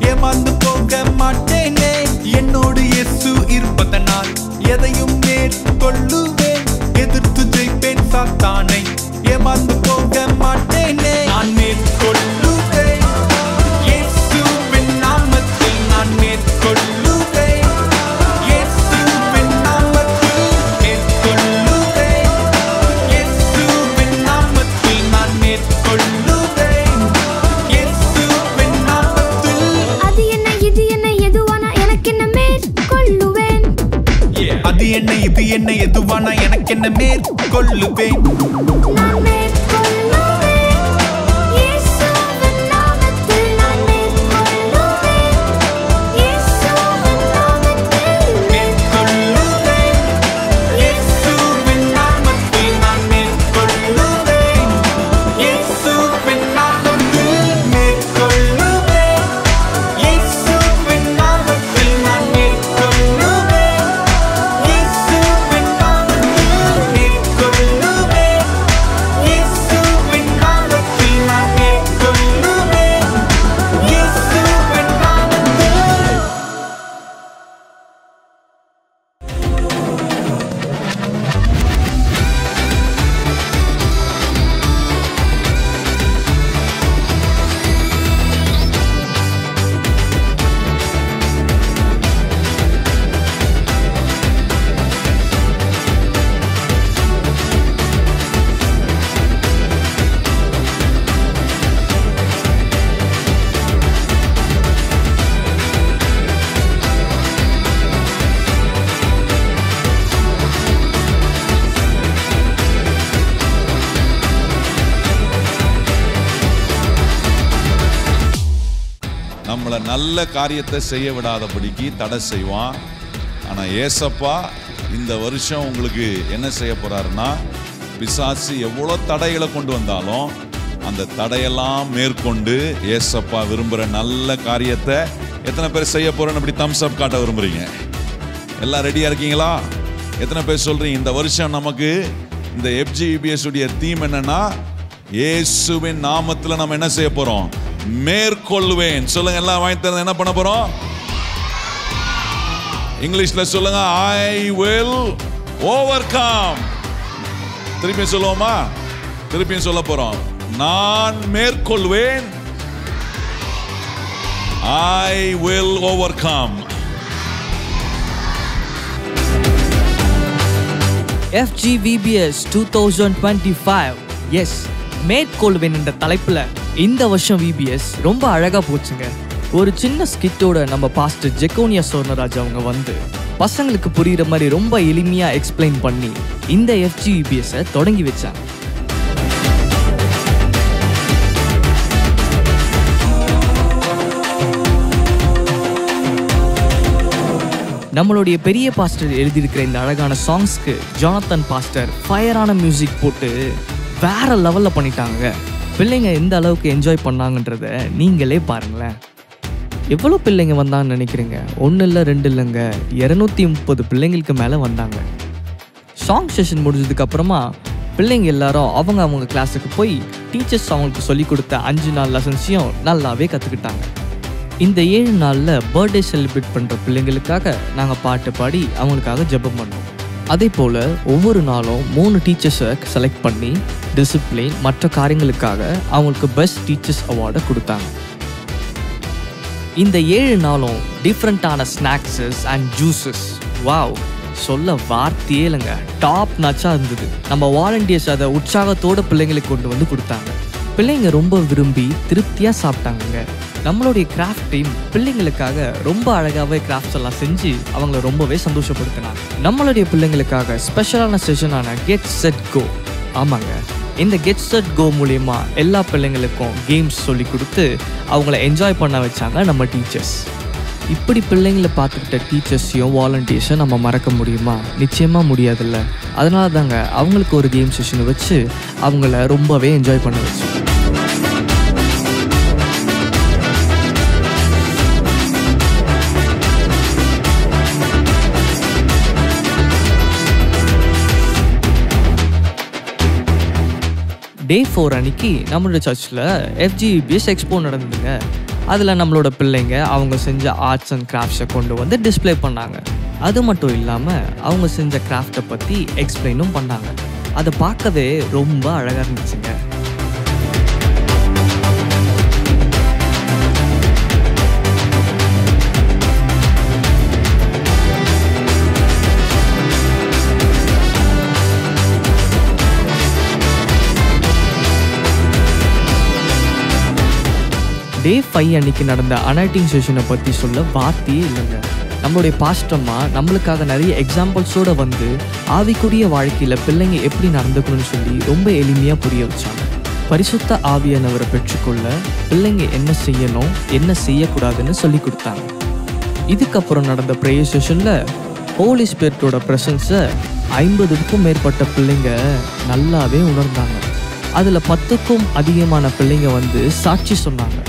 ஏமாந்து போக மாட்டேனே. என்னோடு இயேசு இருப்பதனால் எதையும் மேற்கொள்ளுவேன். எதிர்த்து ஜெயிப்பேன் சாத்தானை ஏமாந்து போக மாட்டேனே. நான் மேற்கொள்ளுவேன் இயேசுவின் நாமத்தில். நான் மேற்கொள்ளுவேன் இயேசுவின் நாமத்தில். மேற்கொள்ளுவேன் இயேசுவின் நாமத்தில். நான் மேற்கொள்ளுவேன் இயேசுவின் நாமத்தில். அது என்ன இது என்ன எதுவானா எனக்கு என்ன மேற்கொள்ளுவேன். அது என்ன இது என்ன எதுவானா எனக்கு என்ன மேற்கொள்ளுவேன். நான் மேற்கொள்ளுவேன் இயேசுவின் நாமத்தில். நான் மேற்கொள்ளுவேன் இயேசுவின் நாமத்தில். மேற்கொள்ளுவேன் இயேசுவின் நாமத்தில். நான் மேற்கொள்ளுவேன் இயேசுவின் நாமத்தில். மேற்கொள்ளுவேன் இயேசுவின் நாமத்தில். நான் மேற்கொள்ளுவேன் இயேசுவின் நாமத்தில். மேற்கொள்ளுவேன் இயேசுவின் நாமத்தில். நான் மேற்கொள்ளுவேன் இயேசுவின் நாமத்தில். நம்மளை நல்ல காரியத்தை செய்ய விடாதபடிக்கு தடை செய்வான். ஆனால் ஏசப்பா இந்த வருஷம் உங்களுக்கு என்ன செய்ய போறாருன்னா, பிசாசு எவ்வளோ தடைகளை கொண்டு வந்தாலும் அந்த தடையெல்லாம் மேற்கொண்டு ஏசப்பா விரும்புகிற நல்ல காரியத்தை எத்தனை பேர் செய்ய போறேன்னு அப்படி தம்ஸ் அப் காட்ட விரும்புறீங்க? எல்லாம் ரெடியா இருக்கீங்களா? எத்தனை பேர் சொல்றீங்க இந்த வருஷம் நமக்கு இந்த FGVBS உடைய தீம் என்னன்னா, இயேசுவின் நாமத்தில் நம்ம என்ன செய்ய போறோம்? மேற்கொள்வேன். சொல்லுங்க, எல்லாம் வாங்கி தரது என்ன பண்ண போறோம்? இங்கிலீஷ்ல சொல்லுங்க, I will overcome. திருப்பியும் சொல்லுவோமா? திருப்பியும் சொல்ல போறோம். நான் மேற்கொள்வேன். I will overcome. FGVBS 2025. Yes, மேற்கொள்வேன் என்ற தலைப்புல இந்த வருஷம் VBS ரொம்ப அழகா போச்சுங்க. ஒரு சின்ன ஸ்கிட்டோட நம்ம பாஸ்டர் ஜெக்கோனியா சொர்ணராஜ் அவங்க வந்து பசங்களுக்கு புரியுற மாதிரி ரொம்ப எளிமையா எக்ஸ்பிளைன் பண்ணி இந்த FGVBS தொடங்கி வச்சாங்க. நம்மளுடைய பெரிய பாஸ்டர் எழுதியிருக்கிற இந்த அழகான சாங்ஸ்க்கு ஜானத்தன் பாஸ்டர் ஃபயரான மியூசிக் போட்டு வேற லெவல்ல பண்ணிட்டாங்க. பிள்ளைங்க எந்த அளவுக்கு என்ஜாய் பண்ணாங்கன்றத நீங்களே பாருங்களேன். எவ்வளோ பிள்ளைங்க வந்தாங்கன்னு நினைக்கிறீங்க? 1 இல்லை 2 இல்லைங்க, 230 பிள்ளைங்களுக்கு மேலே வந்தாங்க. சாங் செஷன் முடிஞ்சதுக்கு அப்புறமா பிள்ளைங்க எல்லாரும் அவங்க கிளாஸுக்கு போய் டீச்சர்ஸ் அவங்களுக்கு சொல்லி கொடுத்த 5 நாள் லெசன்ஸையும் நல்லாவே கற்றுக்கிட்டாங்க. இந்த 7 நாளில் பர்த்டே செலிப்ரேட் பண்ணுற பிள்ளைங்களுக்காக நாங்கள் பாட்டு பாடி அவங்களுக்காக ஜெபம் பண்ணோம். அதே போல் ஒவ்வொரு நாளும் 3 டீச்சர்ஸை செலக்ட் பண்ணி டிசிப்ளின் மற்ற காரியங்களுக்காக அவங்களுக்கு பெஸ்ட் டீச்சர்ஸ் அவார்டை கொடுத்தாங்க. இந்த 7 நாளும் டிஃப்ரெண்ட்டான ஸ்நாக்ஸஸ் அண்ட் ஜூஸஸ், வாவ், சொல்ல வார்த்தையே இல்லைங்க, டாப் நாச்சாக இருந்தது. நம்ம வாலண்டியர்ஸ் அதை உற்சாகத்தோட பிள்ளைங்களுக்கு கொண்டு வந்து கொடுத்தாங்க. பிள்ளைங்க ரொம்ப விரும்பி திருப்தியாக சாப்பிட்டாங்க. நம்மளுடைய கிராஃப்ட் டீம் பிள்ளைங்களுக்காக ரொம்ப அழகாகவே கிராஃப்ட்ஸ் எல்லாம் செஞ்சு அவங்கள ரொம்பவே சந்தோஷப்படுத்தினாங்க. நம்மளுடைய பிள்ளைங்களுக்காக ஸ்பெஷலான செஷனான கெட் செட் கோ. ஆமாங்க, இந்த கெட் செட் கோ மூலமா எல்லா பிள்ளைங்களுக்கும் கேம்ஸ் சொல்லி கொடுத்து அவங்கள என்ஜாய் பண்ண வச்சாங்க நம்ம டீச்சர்ஸ். இப்படி பிள்ளைங்களை பார்த்துக்கிட்ட டீச்சர்ஸையும் வாலண்டியர்ஸையும் நம்ம மறக்க முடியுமா? நிச்சயமாக முடியாதுல்ல. அதனால தாங்க அவங்களுக்கு ஒரு கேம் செஷனை வச்சு அவங்கள ரொம்பவே என்ஜாய் பண்ண வச்சோம். Day 4 அன்னைக்கு நம்மளோட சர்ச்சில் FGVBS எக்ஸ்போ நடந்ததுங்க. அதில் நம்மளோட பிள்ளைங்க அவங்க செஞ்ச ஆர்ட்ஸ் அண்ட் கிராஃப்ட்ஸை கொண்டு வந்து டிஸ்ப்ளே பண்ணாங்க. அது மட்டும் இல்லாமல் அவங்க செஞ்ச கிராஃப்டை பற்றி எக்ஸ்பிளைனும் பண்ணாங்க. அதை பார்க்கவே ரொம்ப அழகாக இருந்துச்சுங்க. Day 5 அன்னைக்கு நடந்த அனாய்டிங் செஷனை பற்றி சொல்ல வார்த்தையே இல்லைங்க. நம்மளுடைய பாஸ்டம்மா நம்மளுக்காக நிறைய எக்ஸாம்பிள்ஸோடு வந்து ஆவிக்குரிய வாழ்க்கையில் பிள்ளைங்க எப்படி நடந்துக்கணும்னு சொல்லி ரொம்ப எளிமையாக புரிய வச்சாங்க. பரிசுத்த ஆவியானவரை பெற்றுக்கொள்ள பிள்ளைங்க என்ன செய்யணும் என்ன செய்யக்கூடாதுன்னு சொல்லி கொடுத்தாங்க. இதுக்கப்புறம் நடந்த ப்ரேயர் செஷனில் ஹோலி ஸ்பிரிட்டோட ப்ரெசன்ஸை 50க்கும் மேற்பட்ட பிள்ளைங்க நல்லாவே உணர்ந்தாங்க. அதில் 10க்கும் அதிகமான பிள்ளைங்க வந்து சாட்சி சொன்னாங்க.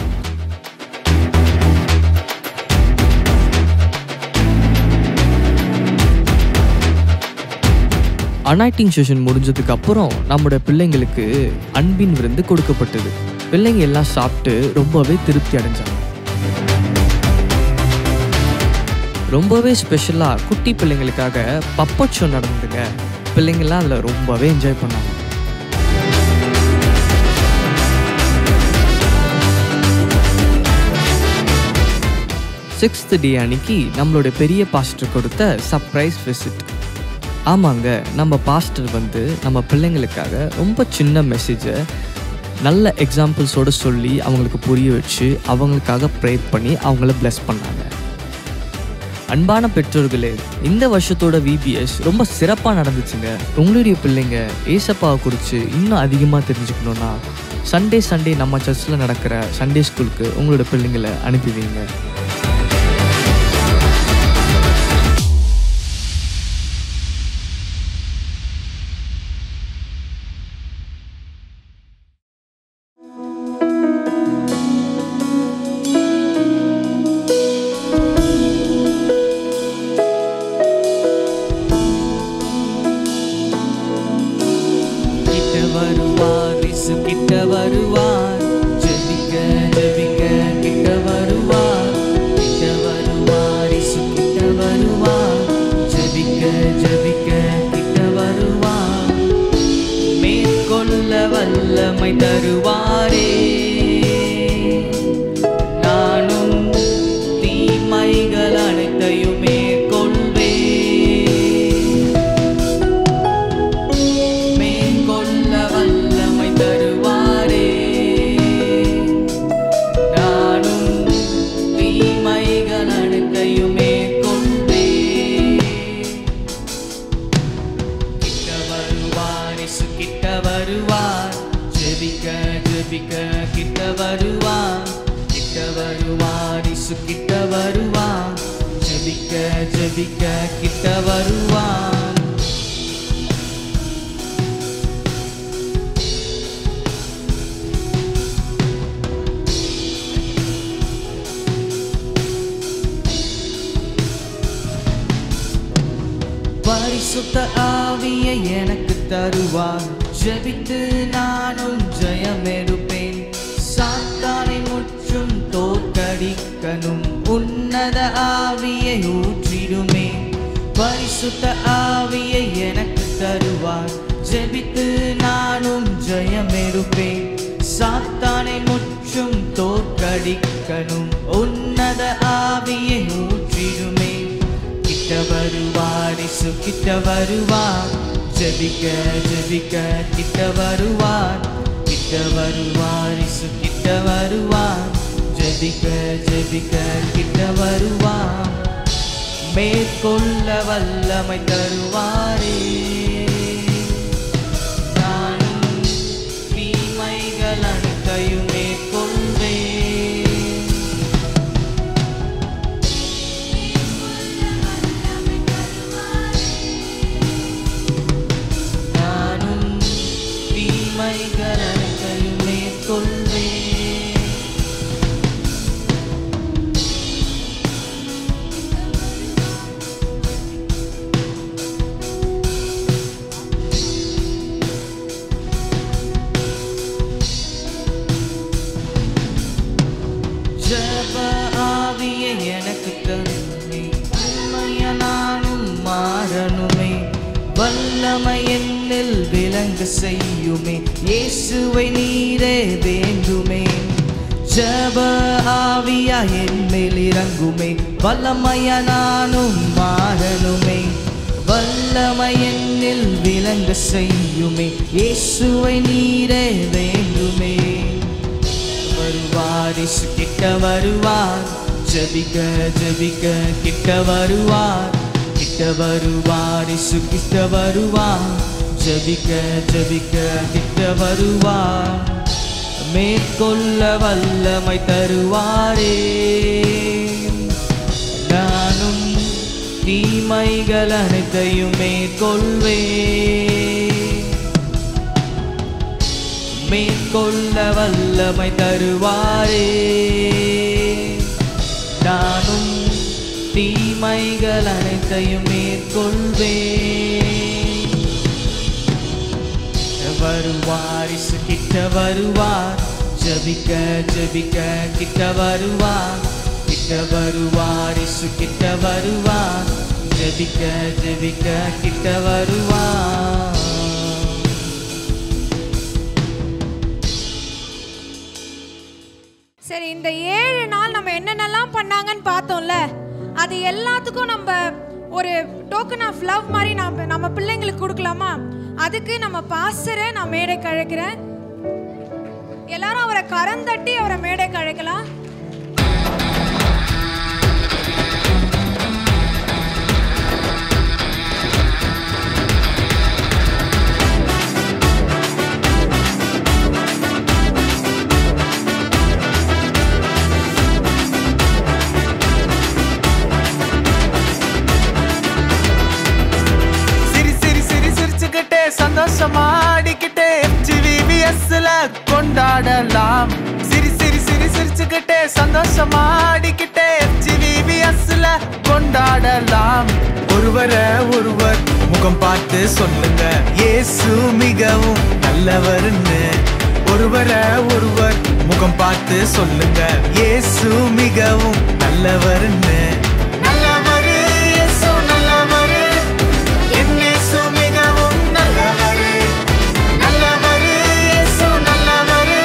அனாய்டிங் செஷன் முடிஞ்சதுக்கு அப்புறம் நம்மளோட பிள்ளைங்களுக்கு அன்பின் விருந்து கொடுக்கப்பட்டது. பிள்ளைங்க எல்லாம் சாப்பிட்டு ரொம்பவே திருப்தி அடைஞ்சாங்க. ரொம்பவே ஸ்பெஷலாக குட்டி பிள்ளைங்களுக்காக பப்பட் ஷோ நடந்ததுங்க. பிள்ளைங்கள்லாம் அதில் ரொம்பவே என்ஜாய் பண்ணாங்க. சிக்ஸ்த் டே அன்னைக்கு நம்மளோட பெரிய பாஸ்டர் கொடுத்த சர்ப்ரைஸ் விசிட். ஆமாங்க, நம்ம பாஸ்டர் வந்து நம்ம பிள்ளைங்களுக்காக ரொம்ப சின்ன மெசேஜை நல்ல எக்ஸாம்பிள்ஸோடு சொல்லி அவங்களுக்கு புரிய வச்சு அவங்களுக்காக ப்ரே பண்ணி அவங்கள பிளஸ் பண்ணாங்க. அன்பான பெற்றோர்களே, இந்த வருஷத்தோட விபிஎஸ் ரொம்ப சிறப்பாக நடந்துச்சுங்க. உங்களுடைய பிள்ளைங்க ஏசப்பாவை குறித்து இன்னும் அதிகமாக தெரிஞ்சுக்கணுன்னா சண்டே நம்ம சர்ச்சில் நடக்கிற சண்டே ஸ்கூலுக்கு உங்களோட பிள்ளைங்களை அனுப்பி வைங்க. பரிசுத்த ஆவியை எனக்கு தருவார், ஜெபித்து நானும் ஜெயமெடுப்பேன். சாத்தானை முற்றும் தோற்கடிக்கணும் உன்னத ஆவியை ஊற்றிடுமே. பரிசுத்த ஆவியை எனக்கு தருவார், ஜெபித்து நானும் ஜெயமெடுப்பேன். சாத்தானை முற்றும் தோற்கடிக்கணும் உன்னத ஆவியை ஊற்றிடுமே. கிட்ட வருவார், இயேசு கிட்ட வருவார், ஜெபிக்க ஜெபிக்க கிட்ட வருவார். கிட்ட வருவார், இயேசு கிட்ட வருவார், ஜெபிக்க ஜெபிக்க கிட்ட வருவார். மேற்கொள்ள வல்லமை தருவாரே, நானும் தீமைகள் அனைத்தையும் மேற்கொள்வேன். ஜப ஆவியை எனக்கு தருமே, உண்மையா நானும் மாறணுமே, வல்லமை என்னில் விளங்க செய்யுமே, இயேசுவை நீரே வேண்டுமே. ஜப ஆவியா என்மேல் இறங்குமே, வல்லமையா நானும் மாறணுமே, வல்லமை என்னில் விளங்க செய்யுமே, இயேசுவை நீரே வேண்டுமே. வருவார் இயேசு கிட்ட வருவார், ஜெபிக்க ஜெபிக்க கிட்ட வருவார், கிட்ட வருவார் இயேசு கிட்ட வருவார், ஜெபிக்க ஜெபிக்க கிட்ட வருவார், மேற்கொள்ள வல்லமை தருவாரே. நானும் தீமைகள் அனைத்தையும் மேற்கொள்ள வல்லமை தருவாரே. நானும் தீமைகள் அனைத்தையும் மேற்கொள்வேன். வருவார் இயேசு கிட்ட வருவார், ஜெபிக்க ஜெபிக்க கிட்ட வருவார், கிட்ட வருவார் இயேசு கிட்ட வருவார், ஜெபிக்க ஜெபிக்க கிட்ட வருவார். சரி, இந்த 7 நாள் நம்ம என்னென்னலாம் பண்ணாங்கன்னு பார்த்தோம்ல, அது எல்லாத்துக்கும் நம்ம ஒரு டோக்கன் ஆஃப் லவ் மாதிரி நம்ம பிள்ளைங்களுக்கு கொடுக்கலாமா? அதுக்கு நம்ம பாஸ்டரை நான் மேடைக்கு அழைக்கிறேன். எல்லாரும் அவரை கரந்தட்டி அவரை மேடைக்கு அழைக்கலாம். சந்தோஷமாடிக்கிட்டே FGVBSல கொண்டாடலாம். சிரி சிரி சிரி சிரிச்சுக்கிட்டே சந்தோஷமாடிக்கிட்டே FGVBSல கொண்டாடலாம். ஒருவரை ஒருவர் முகம் பார்த்து சொல்லுங்க, இயேசு மிகவும் நல்லவர்னு. ஒருவரை ஒருவர் முகம் பார்த்து சொல்லுங்க, இயேசு மிகவும் நல்லவர்னு. நல்லவரு இயேசு நல்லவரு, என் இயேசு மிகவும் நல்லவரு. நல்லவரு இயேசு நல்லவரு,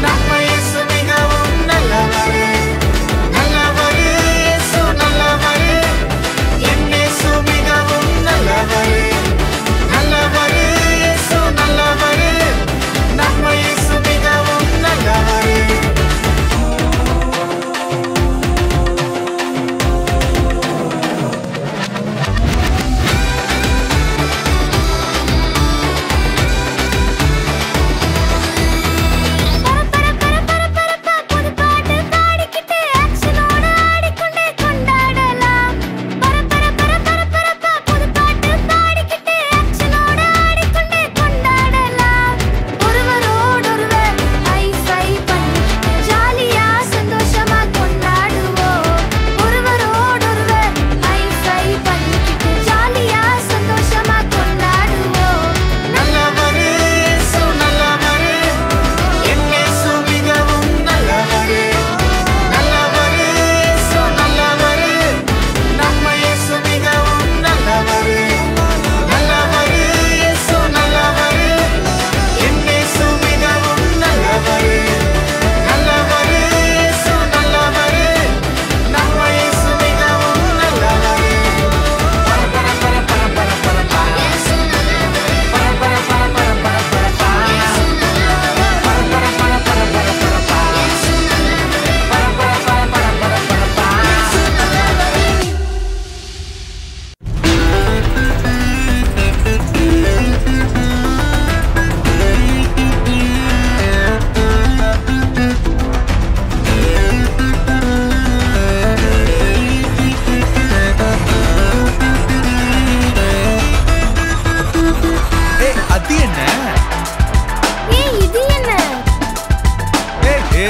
நம்ம இயேசு மிகவும் நல்லவரு. நல்லவரு இயேசு நல்லவரு, என் இயேசு மிகவும் நல்லவரு. நல்லவரு இயேசு நல்லவரு, நம்ம இயேசு மிகவும் நல்லவரு.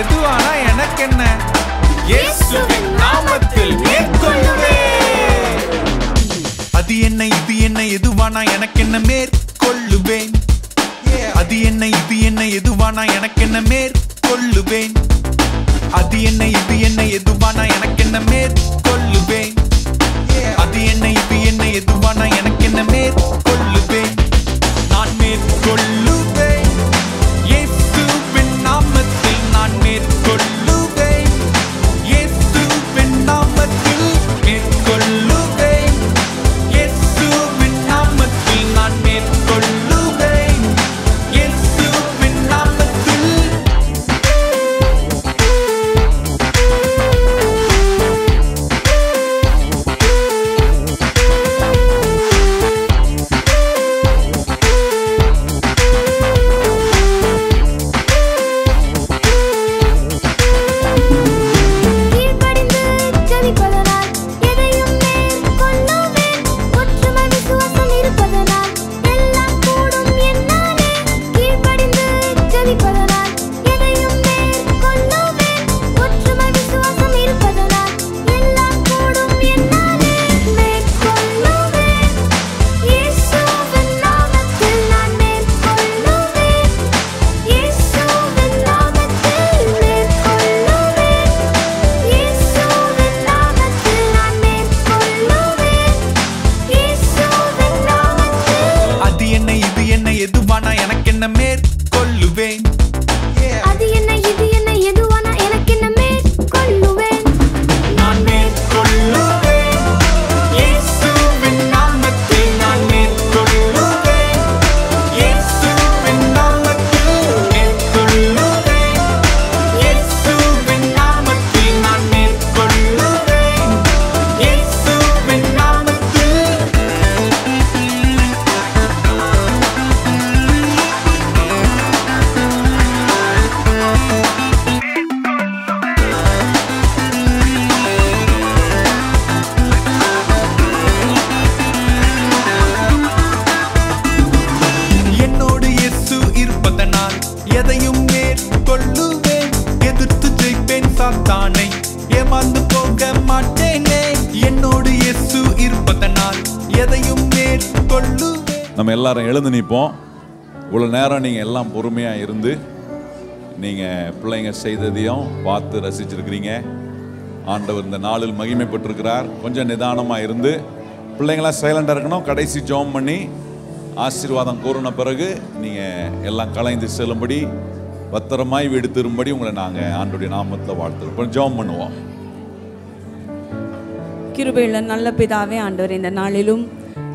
எதுவானா எனக்கு என்ன, இயேசுவின் நாமத்தில் மேற்கொள்ளுவேன். அது என்ன இது என்ன எதுவானா எனக்கு என்ன மேற்கொள்ளுவேன். அது என்ன இது என்ன எதுவானா எனக்கு என்ன மேற்கொள்ளுவேன். அது என்ன இது என்ன எதுவானா எனக்கு என்ன மேற்கொள்ளுவேன். அது என்ன இது என்ன எதுவானா எனக்கு என்ன மேற்கொள்ளுவேன். நான் மேற்கொள்ளுவேன். இயேசுவின் நாமத்தில் நான் மேற்கொள்ளுவேன். இயேசுவின் நாமத்தில் மேற்கொள்ளுவேன். இயேசுவின் நாமத்தில் நான் மேற்கொள்ளுவேன். இயேசுவின் நாமத்தில். நம்ம எல்லாரும் எழுந்து நிற்போம். இவ்வளோ நேரம் நீங்கள் எல்லாம் பொறுமையாக இருந்து நீங்கள் பிள்ளைங்க செய்ததையும் பார்த்து ரசிச்சிருக்கிறீங்க. ஆண்டவர் இந்த நாளில் மகிமைப்பட்டிருக்கிறார். கொஞ்சம் நிதானமாக இருந்து பிள்ளைங்களாம் சைலண்டாக இருக்கணும். கடைசி ஜெபம் பண்ணி ஆசீர்வாதம் கூறின பிறகு நீங்கள் எல்லாம் கலைந்து செல்லும்படி பத்திரமாய் வீடு திரும்படி உங்களை நாங்கள் ஆண்டோடைய நாமத்தில் வாழ்த்துறோம். ஜெபம் பண்ணுவோம். கிருபையுள்ள நல்ல பிதாவே, ஆண்டவர் இந்த நாளிலும்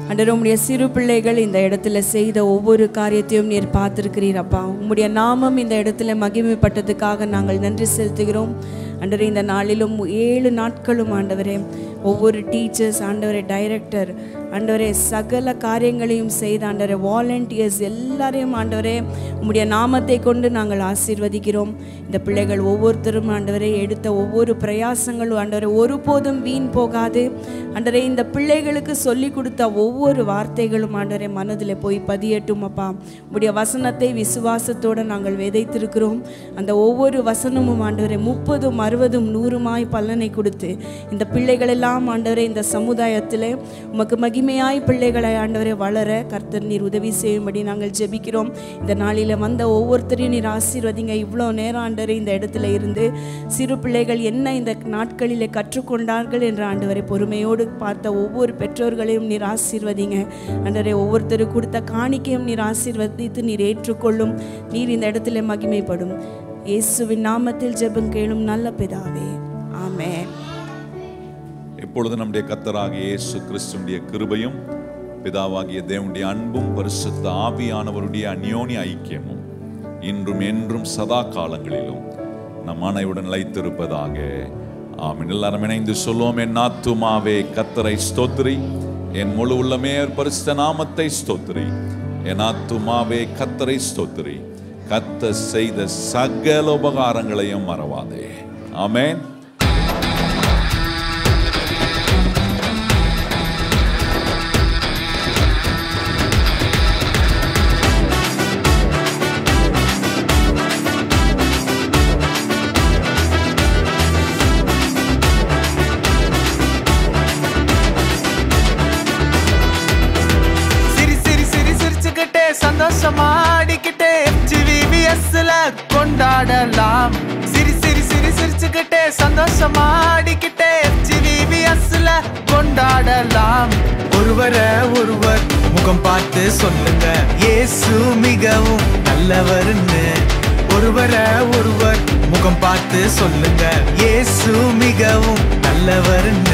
ஆண்டவர் உம்முடைய சிறு பிள்ளைகள் இந்த இடத்துல செய்த ஒவ்வொரு காரியத்தையும் நீர் பார்த்திருக்கிறீர் அப்பா. உம்முடைய நாமம் இந்த இடத்துல மகிமைப்பட்டதுக்காக நாங்கள் நன்றி செலுத்துகிறோம். ஆண்டவரே இந்த நாளிலும் 7 நாட்களும் ஆண்டவரே ஒவ்வொரு டீச்சர்ஸ் ஆண்டவரே டைரக்டர் ஆண்டவரே சகல காரியங்களையும் செய்த ஆண்டவரே வாலண்டியர்ஸ் எல்லாரையும் ஆண்டவரே உம்முடைய நாமத்தை கொண்டு நாங்கள் ஆசீர்வதிக்கிறோம். இந்த பிள்ளைகள் ஒவ்வொருத்தரும் ஆண்டவரே எடுத்த ஒவ்வொரு பிரயாசங்களும் ஆண்டவரே ஒருபோதும் வீண் போகாது. ஆண்டவரே இந்த பிள்ளைகளுக்கு சொல்லி கொடுத்த ஒவ்வொரு வார்த்தைகளும் ஆண்டவரே மனதில் போய் பதியட்டும் அப்பா. உம்முடைய வசனத்தை விசுவாசத்தோடு நாங்கள் விதைத்திருக்கிறோம். அந்த ஒவ்வொரு வசனமும் ஆண்டவரே 30, 60, 100 பலனை கொடுத்து இந்த பிள்ளைகள் எல்லாம் ஆண்டவரே இந்த சமுதாயத்தில் உமக்கு மகிமையாய் பிள்ளைகளை ஆண்டவரே வளர கர்த்தர் நீர் உதவி செய்யும்படி நாங்கள் ஜெபிக்கிறோம். இந்த நாளில் வந்த ஒவ்வொருத்தரையும் நீர் ஆசீர்வதிங்க. இவ்வளோ நேரம் ஆண்டவரே இந்த இடத்துல இருந்து சிறு பிள்ளைகள் என்ன இந்த நாட்களில் கற்றுக்கொண்டார்கள் என்ற ஆண்டவரை பொறுமையோடு பார்த்த ஒவ்வொரு பெற்றோர்களையும் நீர் ஆசீர்வதிங்க. ஆண்டவரே ஒவ்வொருத்தரும் கொடுத்த காணிக்கையும் நீர் ஆசீர்வதித்து நீர் ஏற்றுக்கொள்ளும். நீர் இந்த இடத்துல மகிமைப்படும். இயேசுவின் நாமத்தில் ஜெபம் கேளும் நல்ல பிதாவே, ஆமென். இப்பொழுது நம்முடைய கர்த்தராகிய இயேசு கிறிஸ்துவின் கிருபையும் பிதாவாகிய தேவனுடைய அன்பும் பரிசுத்த ஆவியானவருடைய அந்யோன்ய ஐக்கியமும் இன்றும் என்றும் சதா காலங்களிலும் நம் அனைவருடன் நிலைத்திருப்பதாக. ஆமென். எல்லாரும் இணைந்து சொல்லுவோம். என் ஆத்துமாவே கர்த்தரை ஸ்தோத்திரி, என் முழு உள்ளமே பரிசுத்த நாமத்தை ஸ்தோத்திரி. என் ஆத்துமாவே கர்த்தரை ஸ்தோத்திரி, கர்த்தர் செய்த சகல உபகாரங்களையும் மறவாதே. ஆமென். சந்தோஷமாடிக்கிட்டே FGVBSல கொண்டாடலாம். சிரி சிரி சிரி சிரிச்சுக்கிட்டே சந்தோஷமாடிக்கிட்டே FGVBSல கொண்டாடலாம். ஒருவரை ஒருவர் முகம் பார்த்து சொல்லுங்க இயேசு மிகவும் நல்லவர்னு. ஒருவரை ஒருவர் முகம் பார்த்து சொல்லுங்க இயேசு மிகவும் நல்லவர்னு.